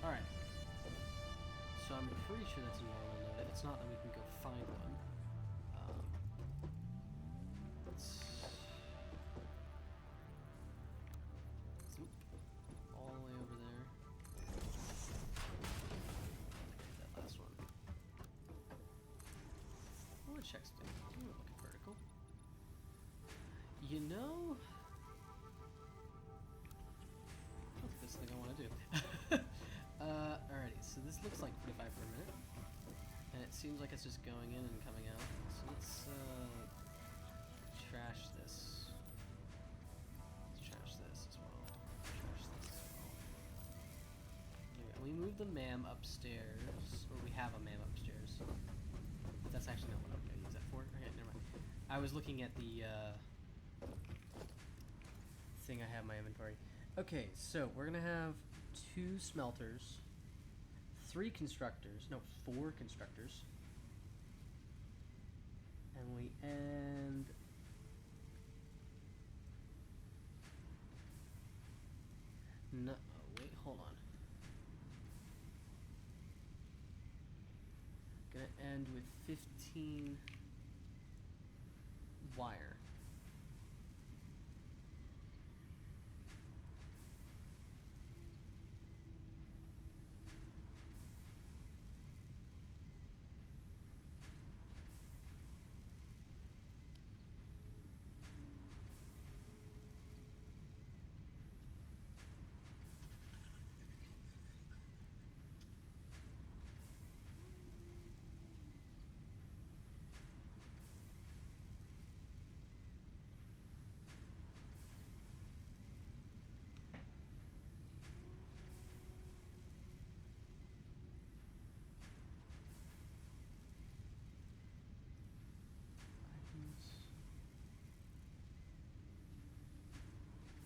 Alright. So I'm pretty sure that's a normal node. If it's not, then we can go find one. Let's zoop all the way over there. That last one. I want to check something. Ooh, looking vertical. You know, what's this thing I want to do? Alrighty, so this looks like 45 per minute, and it seems like it's just going in and coming out. So let's trash this. Let's trash this as well. Trash this as well. Okay, we moved the MAM upstairs, or we have a MAM upstairs. That's actually not what I'm going to use that for. Okay, never mind. I was looking at the thing I have in my inventory. Okay, so we're gonna have 2 smelters, 3 constructors, no, 4 constructors, and we end no, wait, hold on. Gonna end with 15 wire.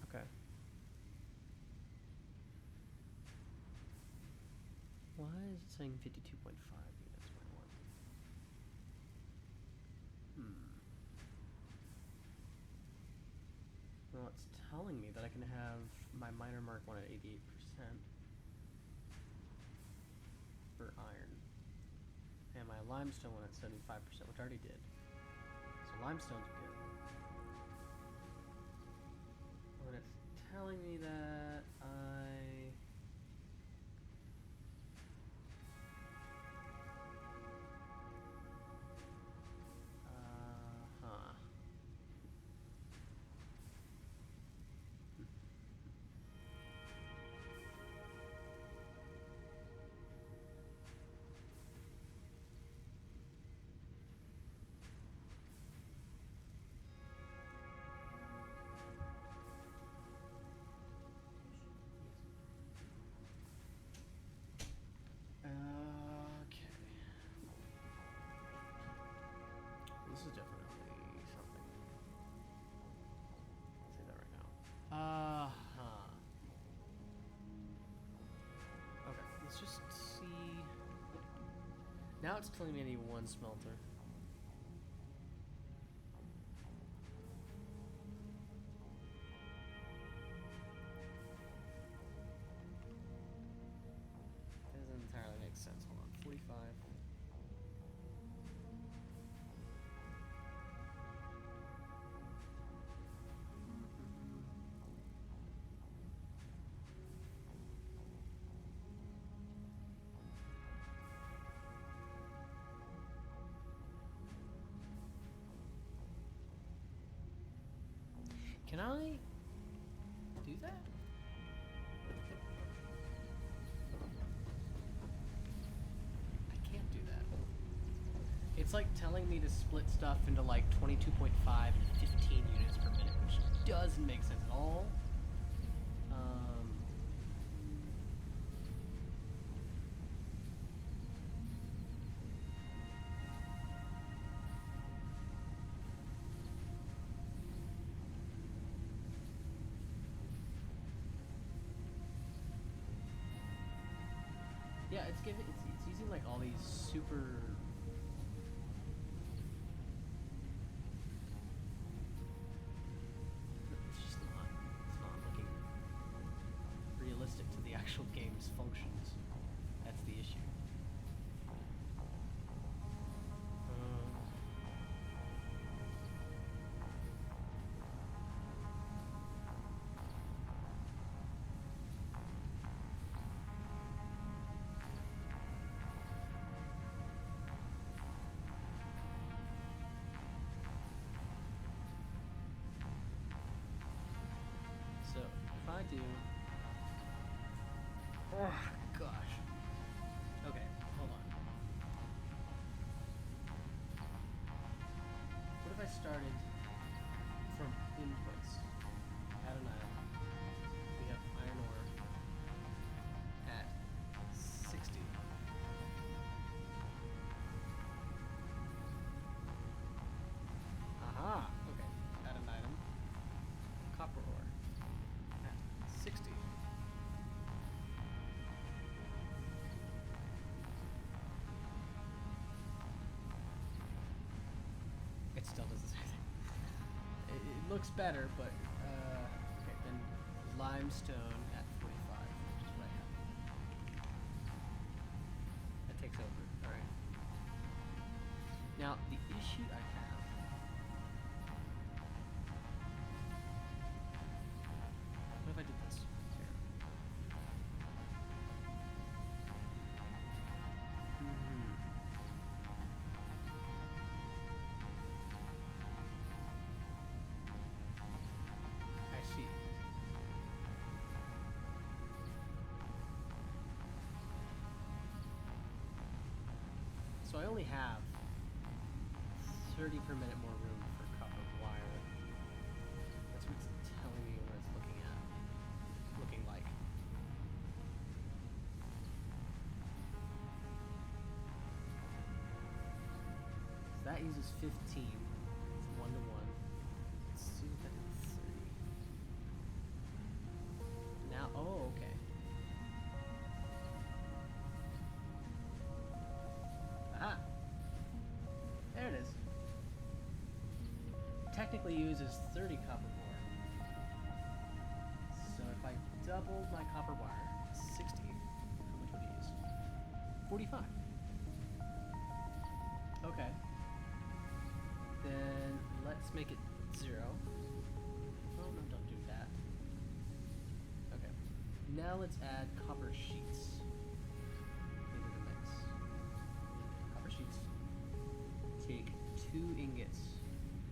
Okay. Why is it saying 52.5 units per one? Well, it's telling me that I can have my miner mark one at 88% for iron, and my limestone one at 75%, which I already did. So limestone's good. When it's telling me that this is definitely something. I'll say that right now. Okay, let's just see. Now it's telling me I need 1 smelter. Doesn't entirely make sense. Hold on, 45. Can I do that? I can't do that. It's like telling me to split stuff into like 22.5 and 15 units per minute, which doesn't make sense at all. Yeah, it's using like all these super. It's just not looking realistic to the actual game's functions. That's the issue. So if I do, oh gosh. Okay, hold on. What if I started from inputs? Add an item. We have iron ore at 60. Aha! Okay, add an item. Copper ore at 60. It still does the same thing. It looks better, but okay. Then limestone at 45, which is what I have. That takes over. All right. Now the issue I have. What if I did this? Here. I see. So I only have 30 per minute more room for copper wire. That's what it's telling me what it's looking like. So that uses 15. It's 1 to 1. Let's see if that is 30. Now, oh, okay. Ah, there it is. Technically uses 30 copper ore. So if I doubled my copper wire, 60, how much would it use? 45. Okay. Then let's make it 0. Oh no, don't do that. Okay. Now let's add copper sheets into the mix. Copper sheets take 2 ingots,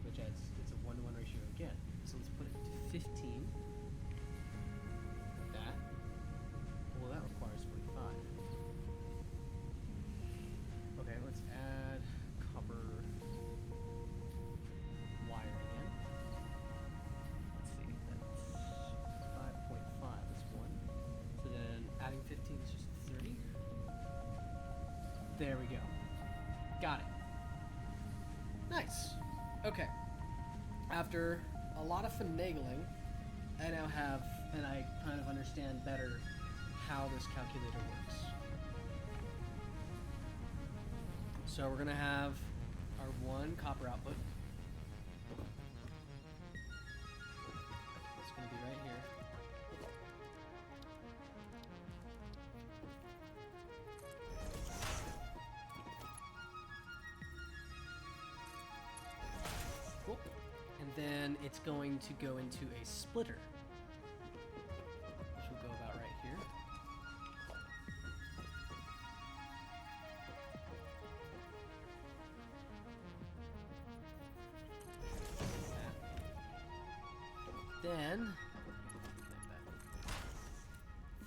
which adds, it's a 1 to 1 ratio again. So let's put it to 15. Like that. Well, that requires 45. Okay, let's add copper wire again. Let's see, that's 5.5 is 1. So then adding 15 is just 30. There we go. Got it. Nice. Okay. After a lot of finagling, I now have, and I kind of understand better how this calculator works. So we're going to have our 1 copper output. It's going to be right here. Cool. And then it's going to go into a splitter, which will go about right here.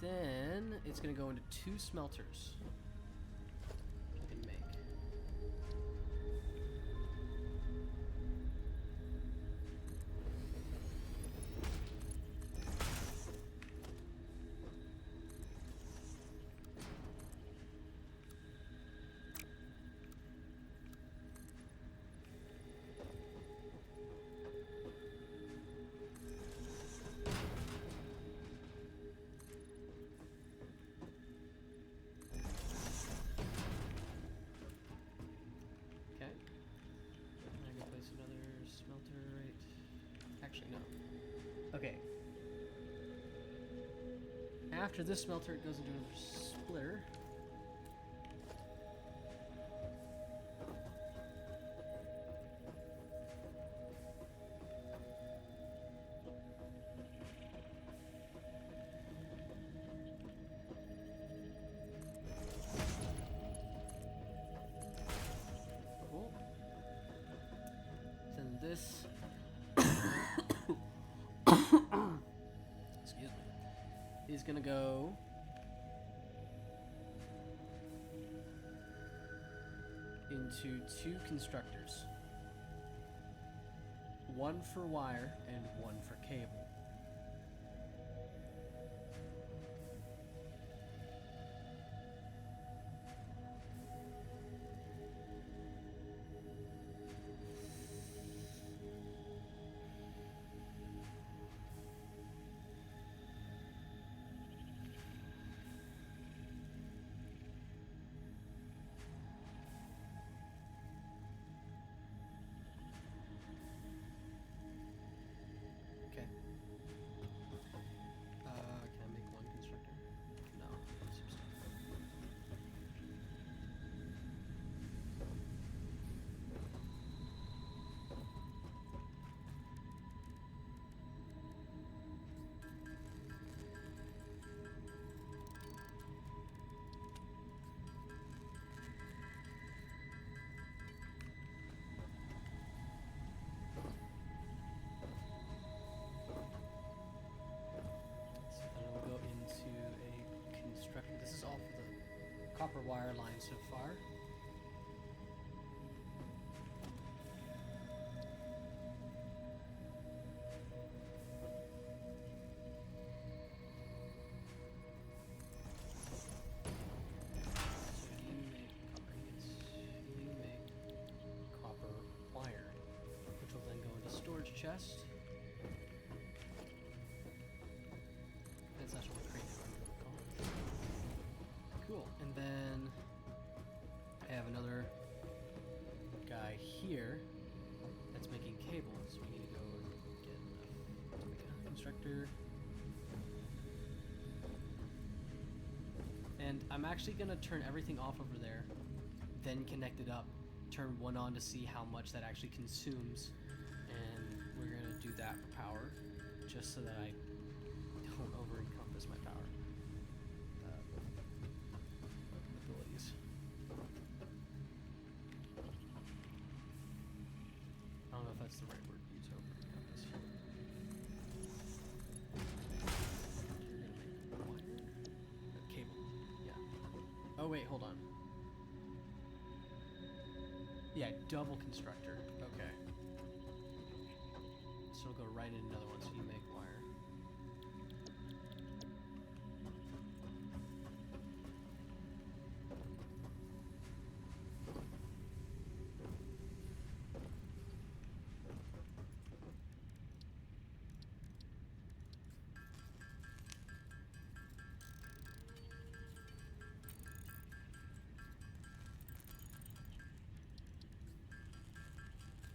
Then it's going to go into 2 smelters. We can make. after this smelter, it goes into a splitter. Cool. Then this. Excuse me. Is gonna go into 2 constructors. One for wire and one for cable. Okay. Can I make one constructor? No. So then it'll go into a constructor. This is all for the copper wire line so far. You make copper wire, which will then go into storage chest. That's actually crazy. Cool. And then I have another guy here that's making cables. So we need to go get enough to make a constructor. And I'm actually gonna turn everything off over there, then connect it up, turn one on to see how much that actually consumes, and we're gonna do that for power, just so that I don't over-encompass my power abilities. I don't know if that's the right word to use, over-encompass. You're gonna make wire? Cable, yeah. Oh wait, hold on. Yeah, double constructor. Okay. So it'll go right in another one, so you make wire.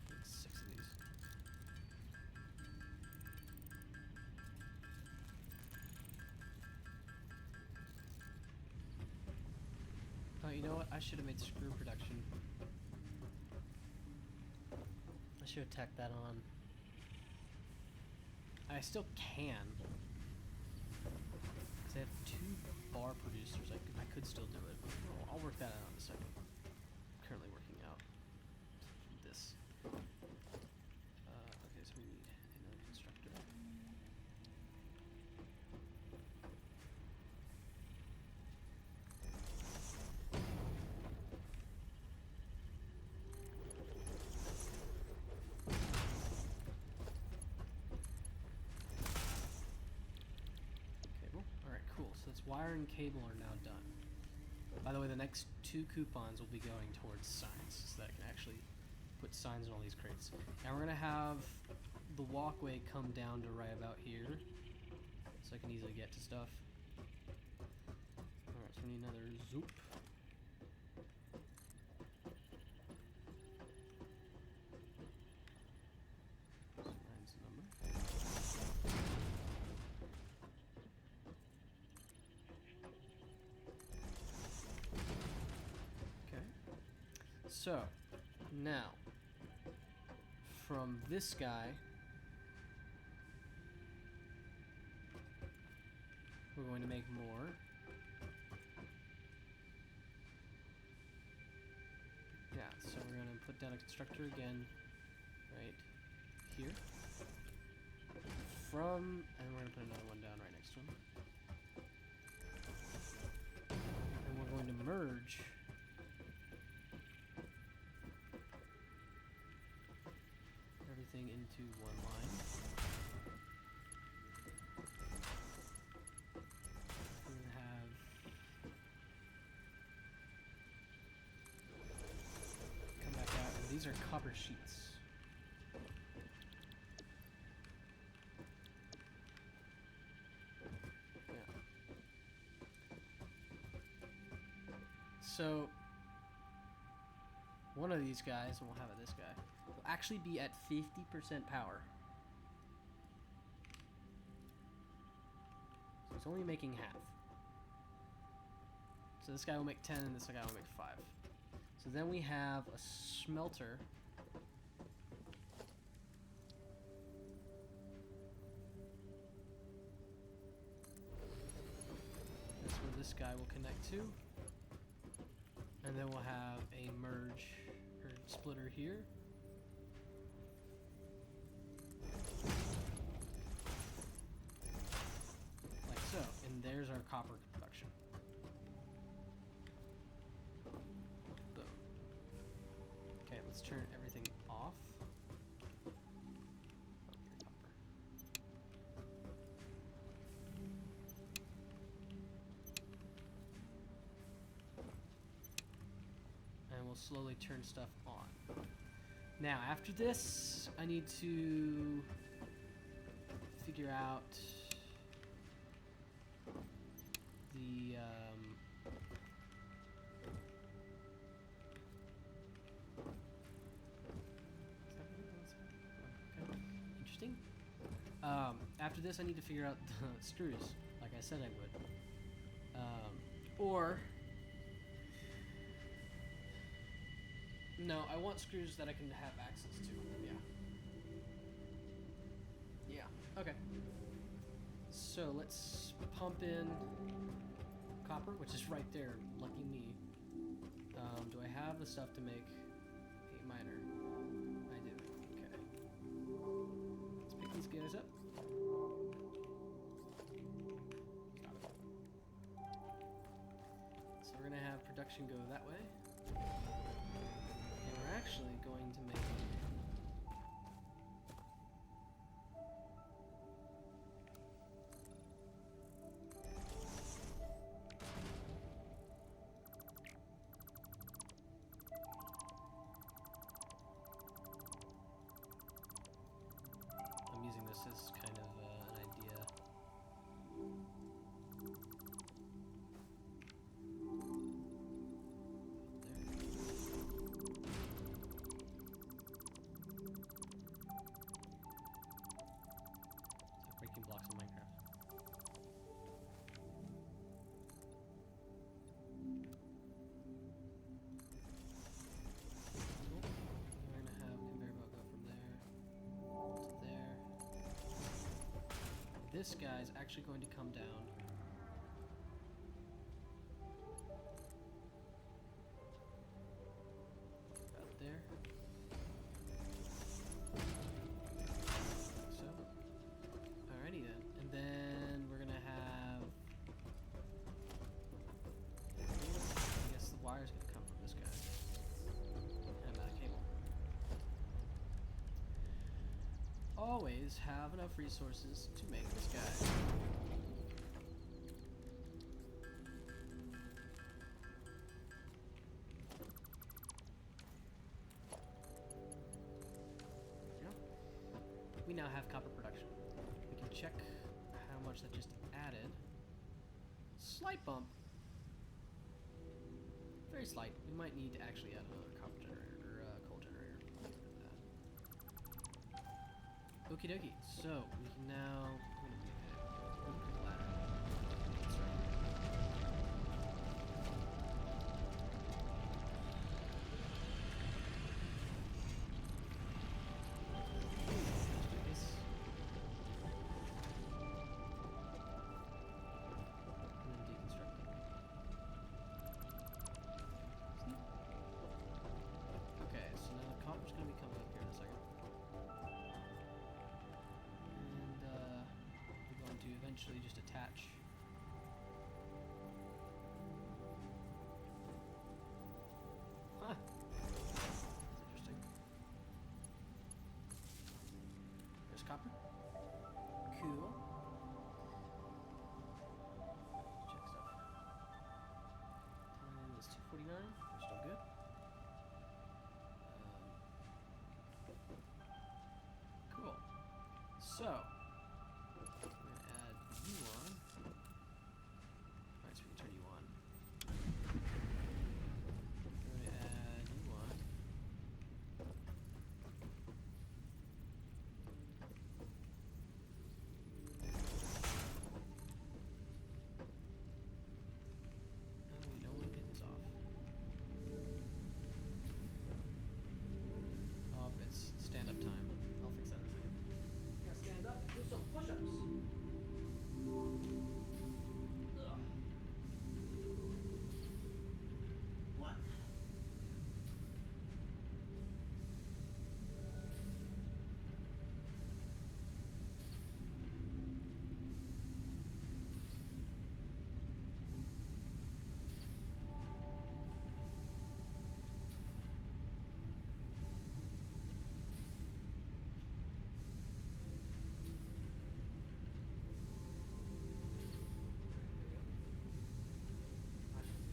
Get 6 of these. Oh, you know what? I should have made screw production. I should have tacked that on. I still can. Because I have 2 bar producers. I could still do it. I'll work that out in a second. I'm currently working out this. Okay, so we need another constructor. Cable. Alright, cool. So that's wire and cable are now done. By the way, the next 2 coupons will be going towards signs, so that I can actually put signs in all these crates. Now we're going to have the walkway come down to right about here, so I can easily get to stuff. Alright, so we need another zoop. Nine's the number. So, now, from this guy, we're going to make more. Yeah, so we're going to put down a constructor again, right here. And we're going to put another one down right next to him. And we're going to merge everything into one line. We're going to have come back out, and these are copper sheets. So, one of these guys, and we'll have it this guy, will actually be at 50% power. So it's only making half. So this guy will make 10, and this guy will make 5. So then we have a smelter. That's where this guy will connect to. And then we'll have a merge or splitter here. Like so. And there's our copper production. Boom. Okay, let's turn everything off. Slowly turn stuff on. Now, after this, I need to figure out the okay. Interesting. After this, I need to figure out the screws, like I said I would, or. No, I want screws that I can have access to. Yeah. Yeah, okay. So let's pump in copper, which is right there. Lucky me. Do I have the stuff to make a miner? I do. Okay. Let's pick these guys up. Got it. So we're going to have production go that way. We're actually going to make I'm using this as kind of an idea. Blocks in Minecraft. Cool. We're going to have conveyor belt go from there to there. This guy's actually going to come down. About there. Always have enough resources to make this guy. Yeah. We now have copper production. We can check how much that just added. Slight bump. Very slight. We might need to actually add another copper generator or coal generator. Okie dokie, so we can now make a ladder. That's right. eventually just attach. Huh. That's interesting. There's copper. Cool. Check stuff. Time is 2:49. We're still good. Cool. So, we're gonna add you on. Alright, so we can turn you on. We're gonna add you on. Oh, we don't want to get this off. Oh, it's stand up time. I'll fix that in a second. Gotta stand up and do some push-ups. Ugh. What?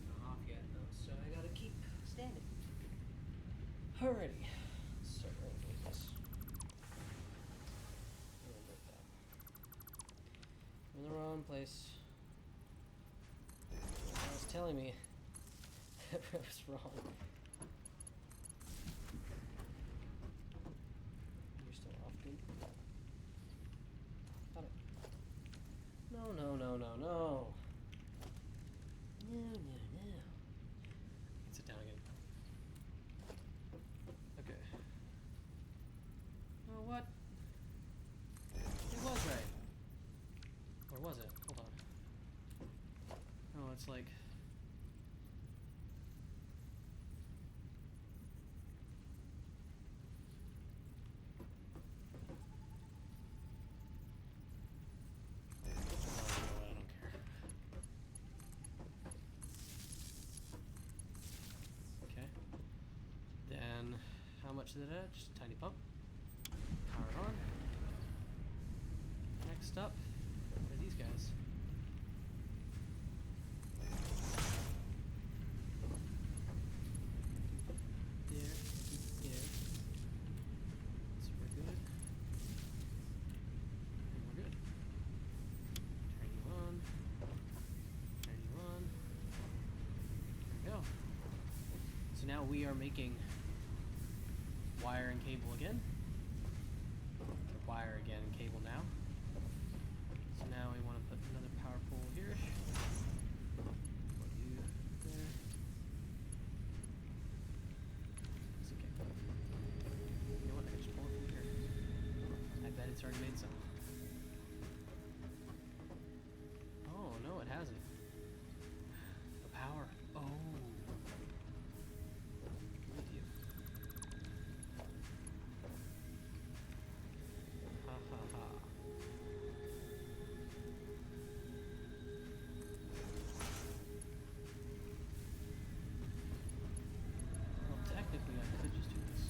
Not off yet, though, so I gotta keep standing. Alrighty. So we're gonna do this. We're gonna break that. I'm in the wrong place. It was telling me that I was wrong. You're still off, dude. Got it. No, no, no, no, no. No, no, no. Sit down again. Okay. Oh, what? It was right. Or was it? Hold on. Oh, it's like... I don't care. Okay. Then, how much did it add? Just a tiny pump. Power it on. Next up are these guys. There. Super good. And we're good. Turn you on. Turn you on. There we go. So now we are making wire and cable again. Or wire again and cable now. So now we want to put another power pole here. Put you there. It's okay. You know what? I can just pull it from here. I bet it's already made some. Oh, no, it hasn't. The power. Oh. With you. Ha ha ha. Well, technically, I could just do this.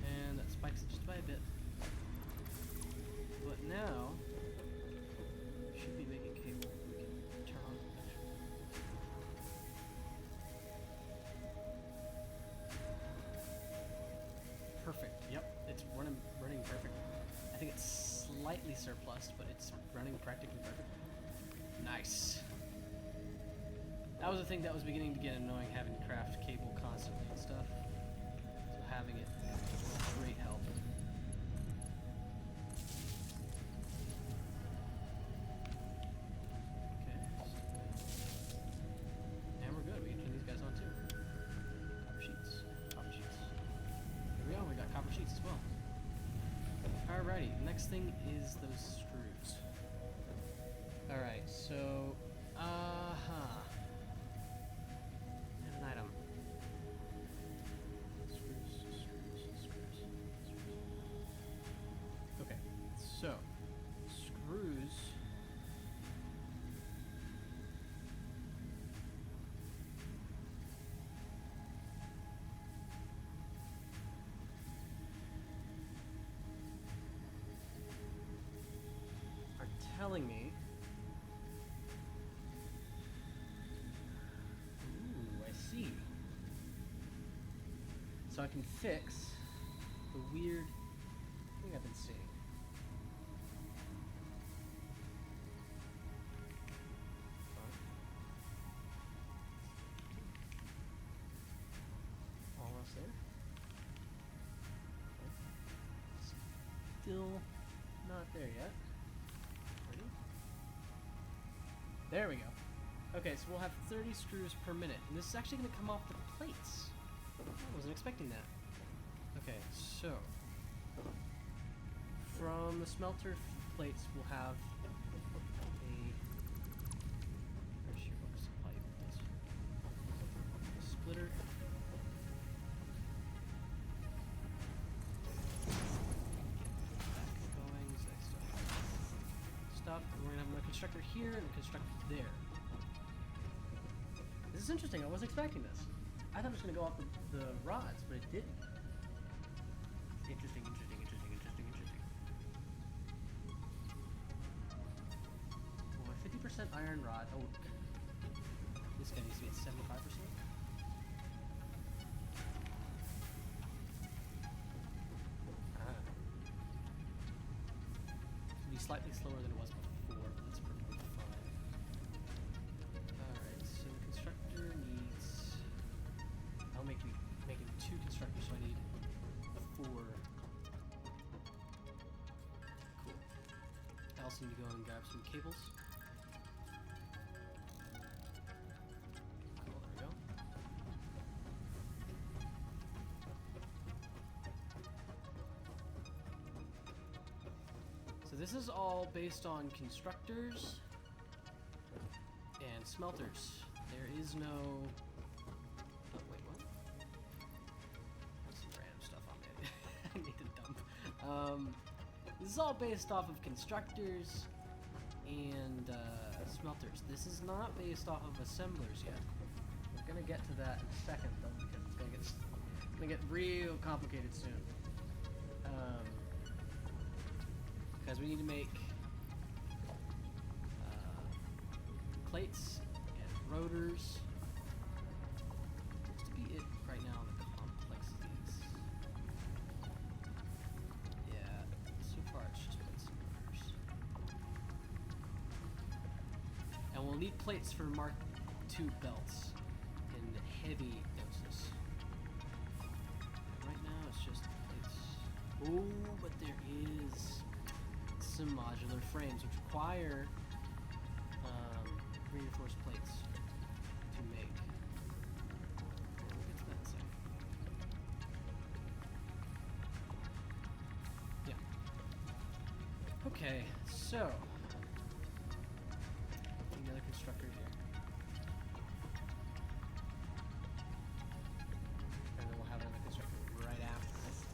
And that spikes it just by a bit. But now, should be making cable. We can turn on the connection. Perfect. Yep, it's running perfect. I think it's slightly surplus, but it's running practically perfect. Nice. That was the thing that was beginning to get annoying, having to craft cable constantly and stuff. So having it was a great help. Okay. And we're good. We can turn these guys on too. Copper sheets. Copper sheets. There we go. We got copper sheets as well. Alrighty. Next thing is those screws. Alright, so... And an item. Screws. Okay. telling me. Ooh, I see. So I can fix the weird thing I've been seeing. Almost there. Still not there yet. Ready? There we go. Okay, so we'll have 30 screws per minute. And this is actually going to come off the plates. I wasn't expecting that. Okay, so from the smelter plates, we'll have a splitter. Stuff. And we're gonna have a constructor here and a constructor there. This is interesting. I wasn't expecting this. I thought it was gonna go off the rods, but it didn't. Interesting. Well, 50% iron rod. Oh, this guy needs to be at 75%. Slightly slower than it was before, but that's perfectly fine. Alright, so the constructor needs... I'll make him 2 constructors, so I need 4. Cool. I also need to go and grab some cables. Cool, there we go. So this is all based on constructors and smelters. There is no... Oh, wait, what? That's some random stuff on me. I need to dump. This is all based off of constructors and smelters. This is not based off of assemblers yet. We're gonna get to that in a second, though, because it's gonna get real complicated soon. Because we need to make plates and rotors. Looks to be it right now on the complexities. Yeah, so far it's just plates and rotors. And we'll need plates for Mark II belts in heavy doses. Right now it's just plates. Oh, but there is some modular frames which require reinforced plates to make. We'll get to that in a second. Yeah. Okay, so another constructor here. And then we'll have another constructor right after this.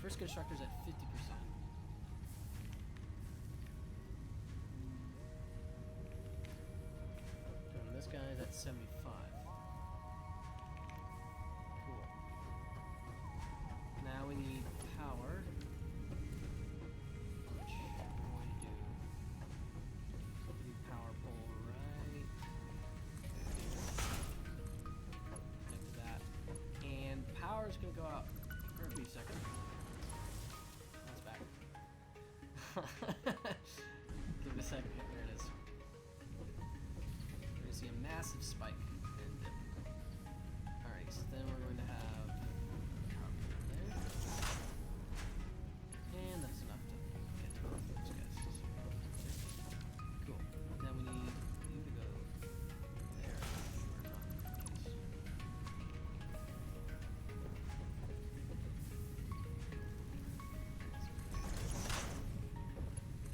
First constructor's at 50%. And this guy's at 75. Cool. Now we need power. Which we're going to do. We need power pole right there. Connect to that. And power is going to go out for a few seconds. Give it a second. There it is. We're going to see a massive spike and dip. Alright, so then we're going to have power there. And that's enough to get both those guys. Cool. Now we need you to go there.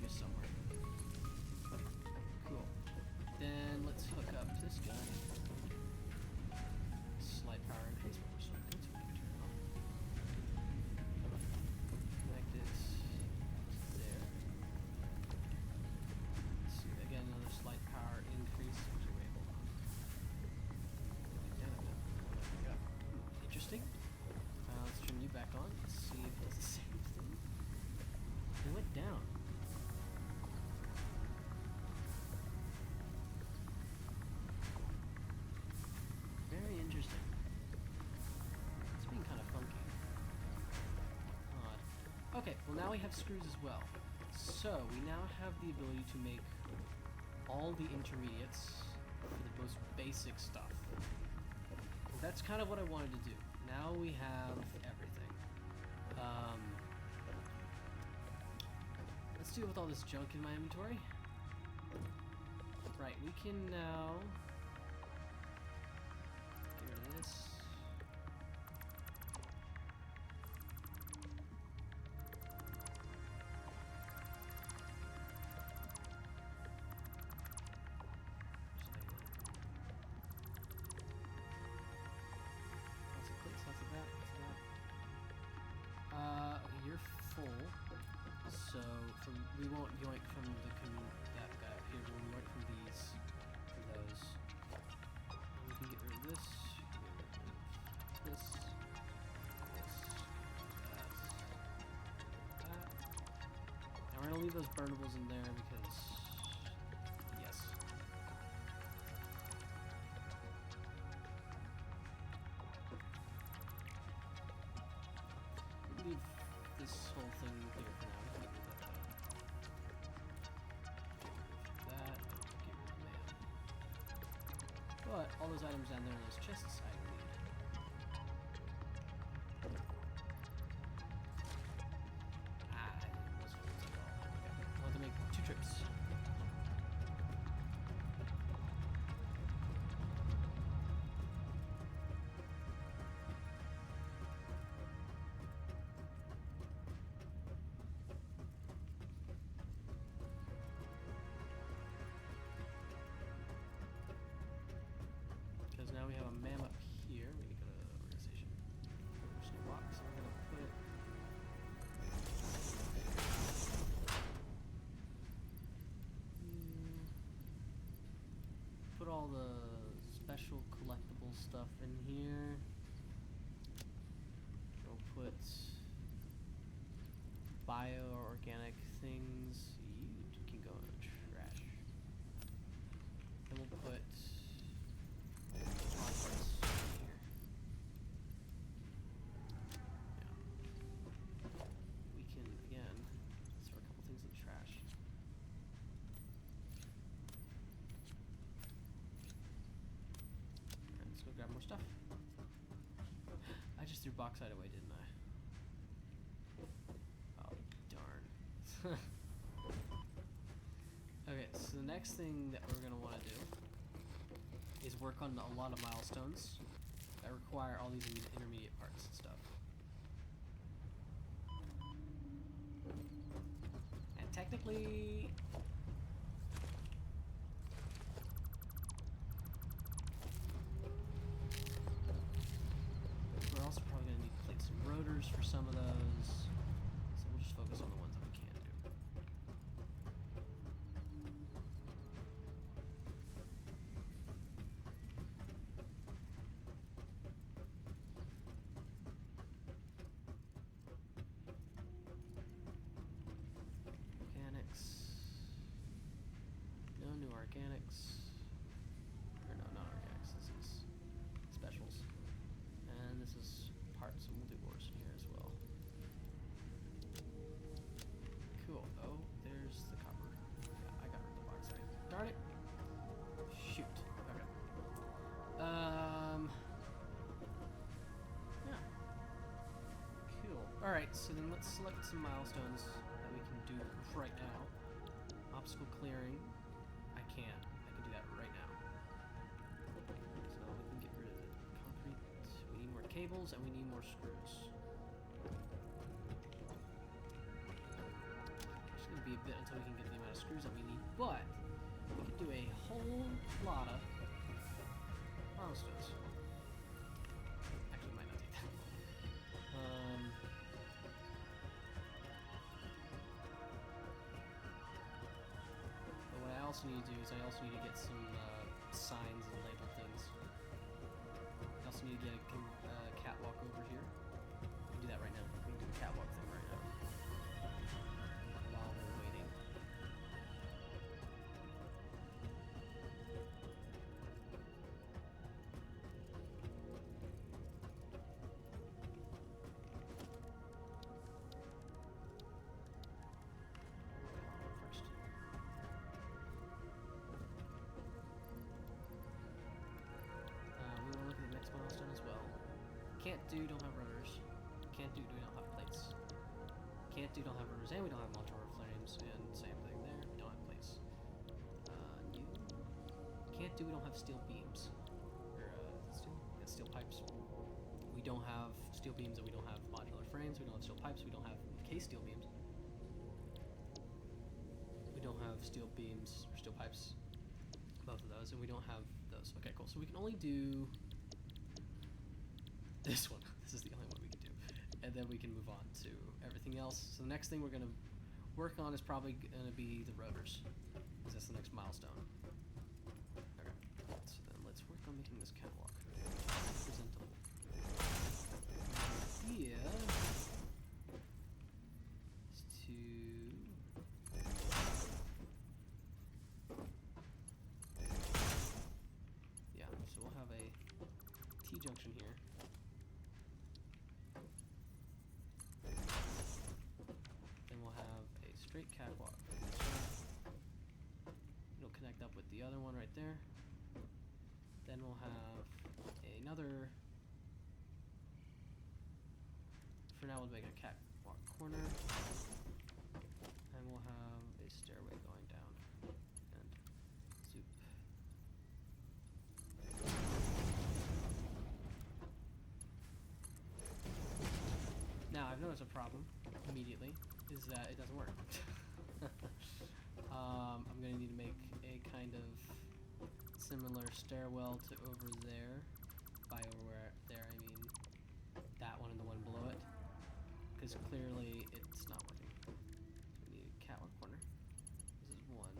Somewhere. Cool. Then let's hook up this guy. back on. Let's see if it does the same thing. It went down. Very interesting. It's being kind of funky. Odd. Okay, well now we have screws as well. So, we now have the ability to make all the intermediates for the most basic stuff. That's kind of what I wanted to do. Now we have everything. Let's deal with all this junk in my inventory. Right, we can now get rid of this. You're full, so we won't yoink from that guy up here, but we'll yoink from these, from those. And we can get rid of this, this, that. And we're gonna leave those burnables in there because, yes. Leave this whole thing here for now. Get rid of that. Get rid of that. Get rid of man. But all those items down there in those chests I need. It wasn't at all. Okay. I want to make 2 trips. Now we have a man up here. We need to go to organization. There's no box. I'm gonna put all the special collectible stuff in here. We'll put bio or organic things. You can go in the trash. Then we'll put grab more stuff. I just threw bauxite away, didn't I? Oh, darn. Okay, so the next thing that we're going to want to do is work on a lot of milestones that require all these intermediate parts and stuff. And technically, we're also probably going to need to plate some rotors for some of those, so we'll just focus on the ones that we can do. No new organics. Or no, not organics. This is specials. And this is parts, and we'll do ores in here as well. Cool. Oh, there's the copper. Yeah, I got rid of the bauxite. Darn it. Shoot. Okay. Yeah. Cool. Alright, so then let's select some milestones that we can do right now. Obstacle clearing. I can do that right now. So we can get rid of the concrete. We need more cables and we need more screws. It's going to be a bit until we can get the amount of screws that we need, but we can do a whole lot of milestones. Actually, it might not take that long. What I also need to do is I also need to get some signs and label things. I also need to get a catwalk over here. I can do that right now. can't do, don't have runners. Can't do, we don't have plates. Can't do, don't have runners, and we don't have motor flames, and same thing there, we don't have plates. New. Can't do, we don't have steel beams. Or, steel pipes. We don't have steel beams, and we don't have modular frames, we don't have steel pipes, we don't have case steel beams. We don't have steel beams or steel pipes, both of those, and we don't have those. Okay, cool. So we can only do this one. This is the only one we can do. And then we can move on to everything else. So the next thing we're going to work on is probably going to be the rotors, because that's the next milestone. Okay, so then let's work on making this catwalk presentable. The idea is to... yeah, so we'll have a T-junction here. Straight catwalk. It'll connect up with the other one right there. Then we'll have another. For now, we'll make a catwalk corner, and we'll have a stairway going down. And zoop. Now I've noticed a problem immediately. Is that it doesn't work. I'm going to need to make a kind of similar stairwell to over there. By over there, I mean that one and the one below it. Because clearly it's not working. So we need a catwalk corner. This is one.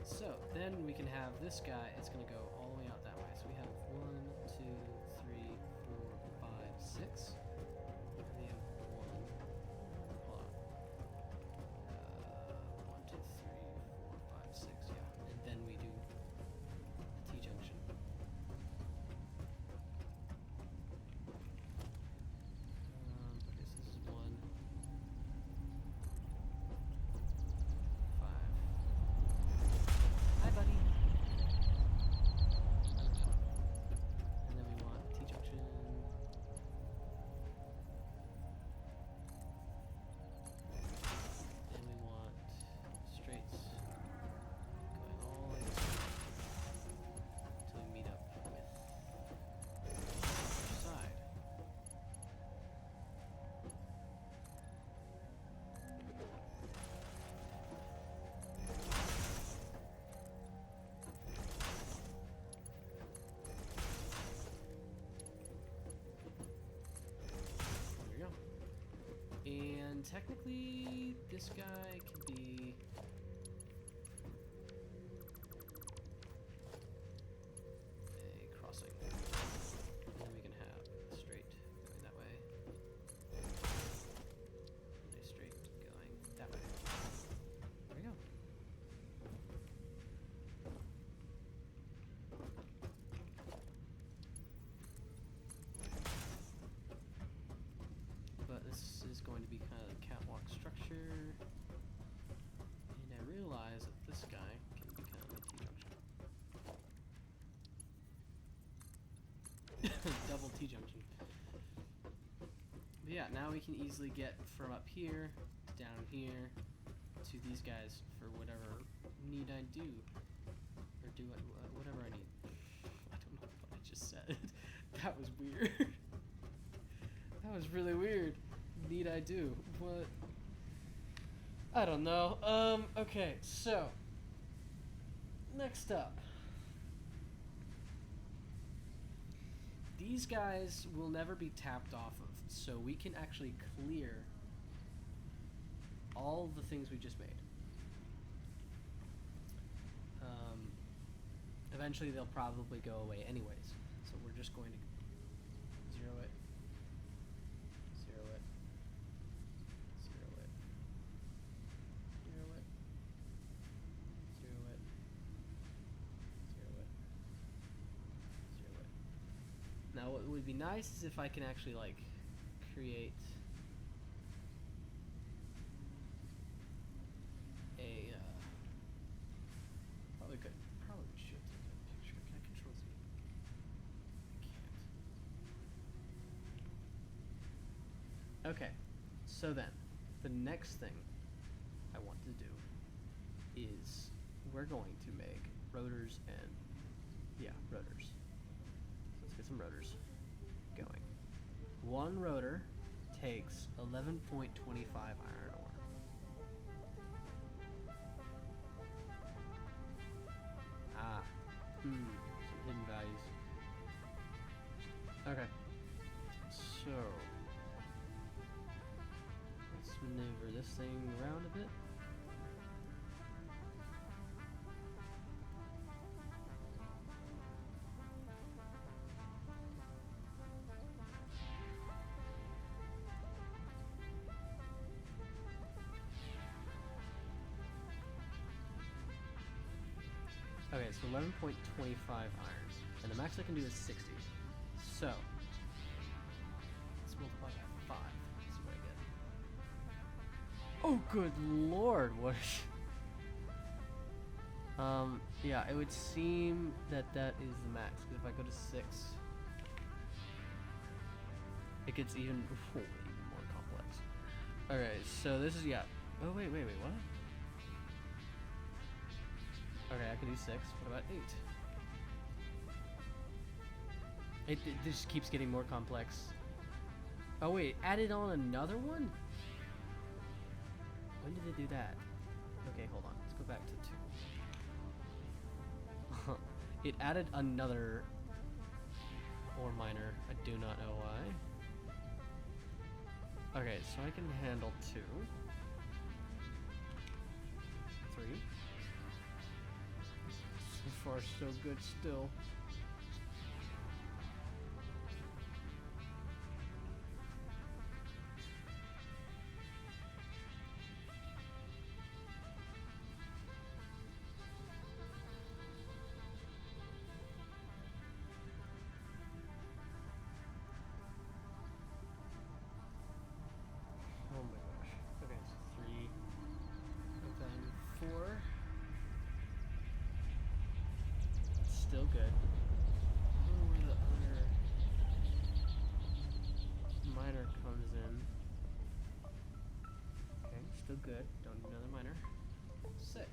So then we can have this guy, it's going to go all the way out that way. So we have 1, 2, 3, 4, 5, 6. And we have 1. Hold on. 1, 2, 3, 4, 5, 6. Yeah. And then we do the T-junction. Okay, so this is 1. 5. Hi, buddy. And then we want T-junction. And we want straights going all the way until we meet up with the other side. There we go. And technically, this guy could be a crossing. And then we can have a straight going that way. And a straight going that way. There we go. But this is going to be kind of a catwalk structure. And I realize that this guy can be kind of a T-junction. Double T-junction. But yeah, now we can easily get from up here to down here to these guys for whatever need I do. Or do whatever I need. I don't know what I just said. That was weird. That was really weird. Need I do? What? I don't know. Okay, so. Next up. These guys will never be tapped off of, so we can actually clear all the things we just made. Eventually they'll probably go away anyways, so we're just going to 0 it. Now, what would be nice is if I can actually, like, create a, probably should take a picture. Can I control Z? I can't. Okay, so then, the next thing I want to do is we're going to make rotors and, rotors. So let's get some rotors going. One rotor takes 11.25 iron ore. Some hidden values. Okay, so let's maneuver this thing around a bit. Okay, so 11.25 irons, and the max I can do is 60. So let's multiply by 5. Let's see what I get. Oh, good lord! What? Yeah, it would seem that that is the max. Because if I go to 6, it gets even more complex. Okay, so this is Oh wait, what? Okay, I can do 6. What about 8? It just keeps getting more complex. Oh wait, added on another one? When did it do that? Okay, hold on. Let's go back to 2. It added another ore miner. I do not know why. Okay, so I can handle 2. 3. So far, so good still. Oh my gosh. Okay, so 3, and then 4. Still good. I don't know where the other miner comes in. Okay, still good. Don't need another miner. 6.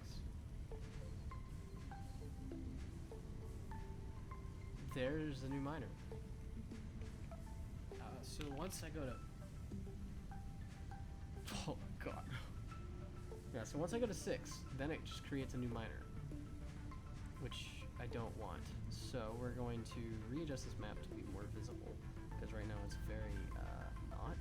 There's the new miner. So once I go to... Oh god. Yeah, so once I go to 6, then it just creates a new miner. Which I don't want. So we're going to readjust this map to be more visible. Because right now it's very, not.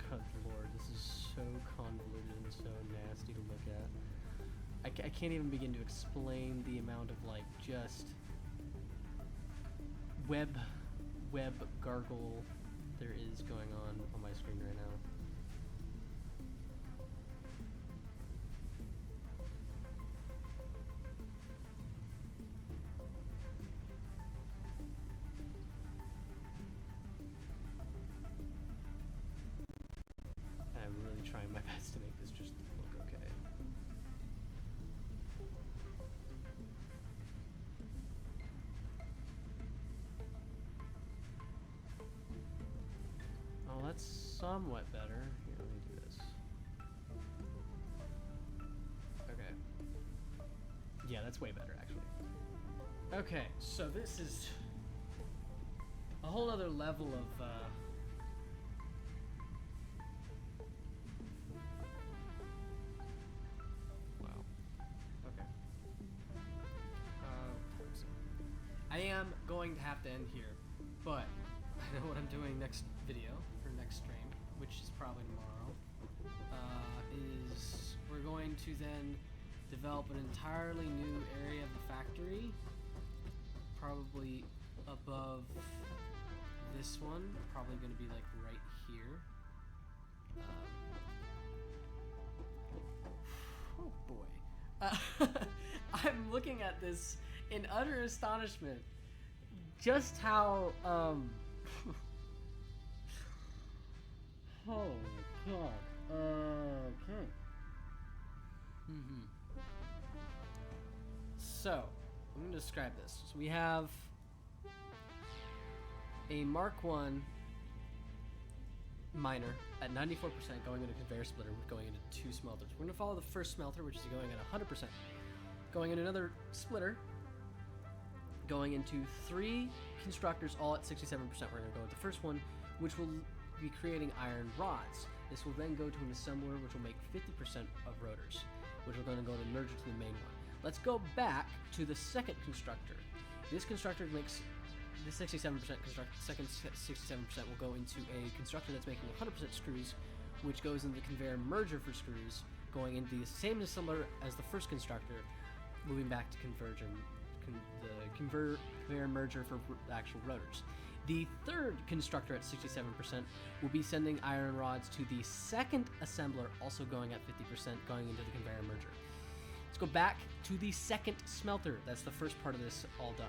Good lord, this is so convoluted and so nasty to look at. I can't even begin to explain the amount of, like, just web gargle there is going on my screen right now. I'm really trying my best to make this just look okay. Oh, that's somewhat better. Here, let me do this. Okay. Yeah, that's way better, actually. Okay, so this is a whole other level of, wow. Okay. am going to have to end here, but I know what I'm doing next video, or next stream, which is probably tomorrow, is we're going to then develop an entirely new area of the factory, probably above this one, probably going to be like right here. Oh boy. I'm looking at this in utter astonishment. Just how, oh god. Okay. So, I'm going to describe this. So we have a Mark 1 miner at 94% going into conveyor splitter, going into 2 smelters. We're going to follow the first smelter, which is going at 100%. Going into another splitter, going into 3 constructors, all at 67%. We're going to go with the first one, which will be creating iron rods. This will then go to an assembler, which will make 50% of rotors, which we're going to go to merge it to the main one. Let's go back to the second constructor. This constructor makes the 67% second 67% will go into a constructor that's making 100% screws, which goes into the conveyor merger for screws, going into the same assembler as the first constructor, moving back to the conveyor merger for actual rotors. The third constructor at 67% will be sending iron rods to the second assembler, also going at 50%, going into the conveyor merger. Let's go back to the second smelter. That's the first part of this all done.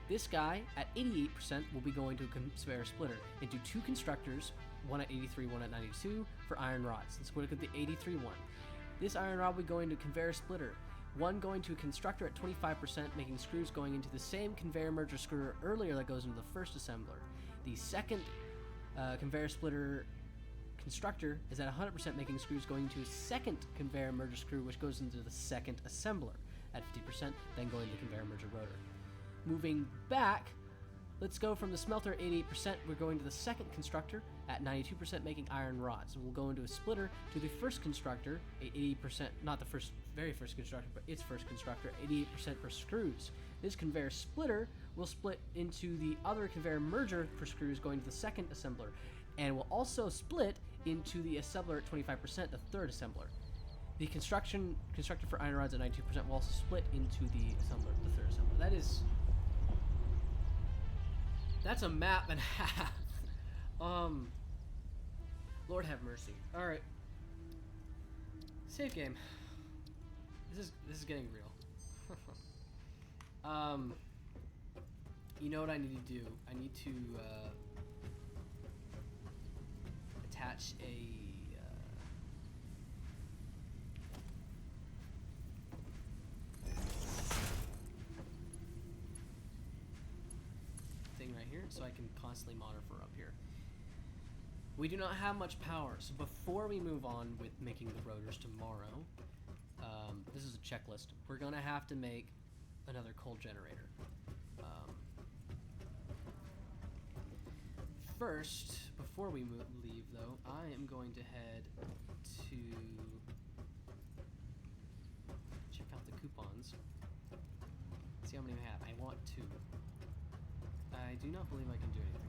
This guy at 88% will be going to a conveyor splitter into 2 constructors, one at 83, one at 92 for iron rods. Let's go look at the 83 one. This iron rod will be going to conveyor splitter. One going to a constructor at 25%, making screws going into the same conveyor merger screw earlier that goes into the first assembler. The second conveyor splitter constructor is at 100%, making screws going to a second conveyor merger screw, which goes into the second assembler at 50%, then going to the conveyor merger rotor. Moving back, let's go from the smelter at 88%, we're going to the second constructor at 92%, making iron rods. We'll go into a splitter to the first constructor at 80%, not the very first constructor, but its first constructor, 88% for screws. This conveyor splitter will split into the other conveyor merger for screws going to the second assembler, and will also split into the assembler at 25%, the third assembler. The constructor for iron rods at 92% will also split into the assembler, the third assembler. That's a map and a half. Lord have mercy. All right. Save game. This is getting real. You know what I need to do? I need to attach a thing right here, so I can constantly monitor up here. We do not have much power, so before we move on with making the rotors tomorrow, this is a checklist. We're gonna have to make another coal generator. First, before we leave though, I am going to head to check out the coupons. See how many we have. I want 2. I do not believe I can do anything.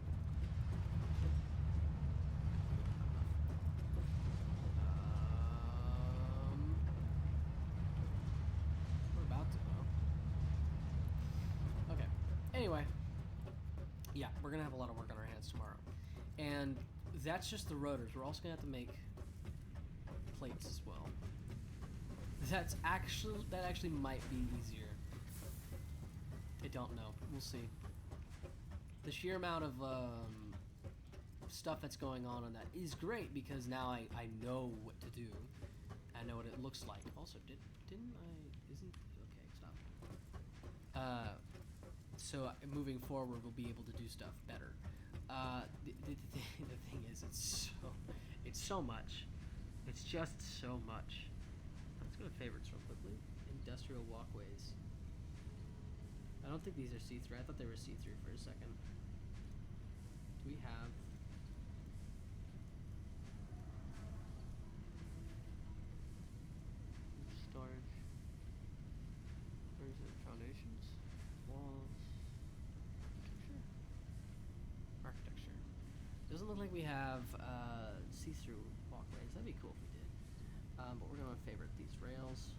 We're about to though. Okay. Anyway, yeah, we're gonna have a lot of work on our hands tomorrow, and that's just the rotors. We're also gonna have to make plates as well. That actually might be easier. I don't know. We'll see. The sheer amount of stuff that's going on that is great, because now I know what to do. I know what it looks like. Also, didn't I? Isn't okay? Stop. So moving forward, we'll be able to do stuff better. The thing is, it's so much. It's just so much. Let's go to favorites real quickly. Industrial walkways. I don't think these are see-through. I thought they were see-through for a second. Do we have... storage? Where is it? Foundations? Walls? look like we have see-through walkways. That'd be cool if we did. But we're gonna favorite these rails.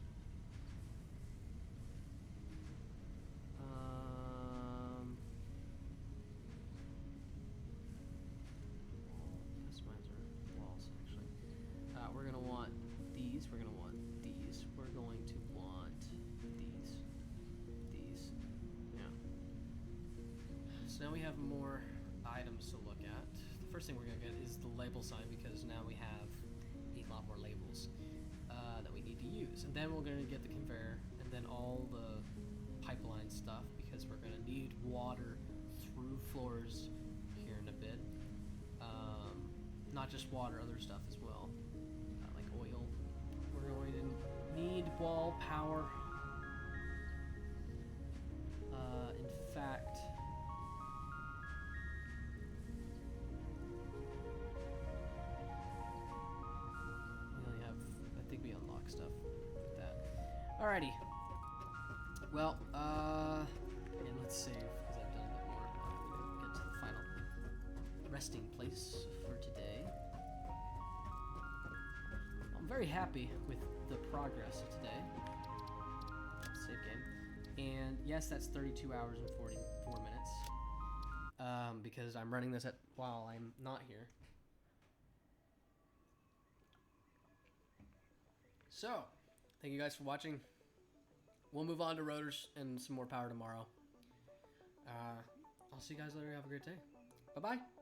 Customize our walls actually. We're gonna want these. We're gonna want these. We're going to want these. These. Yeah. So now we have more items to look at. The first thing we're gonna get is the label sign because now we have a lot more labels that we need to use. And then we're gonna get the conveyor and then all the pipeline stuff because we're gonna need water through floors here in a bit. Not just water, other stuff as well, like oil. We're going to need wall power. In fact, we only have, I think we unlock stuff with that. Alrighty. Well, and let's save because I've done a bit more. Get to the final resting place for today. I'm very happy with the progress of today. Save game. And yes, that's 32 hours and 44 minutes. Because I'm running this while I'm not here. So, thank you guys for watching. We'll move on to rotors and some more power tomorrow. I'll see you guys later. Have a great day. Bye-bye.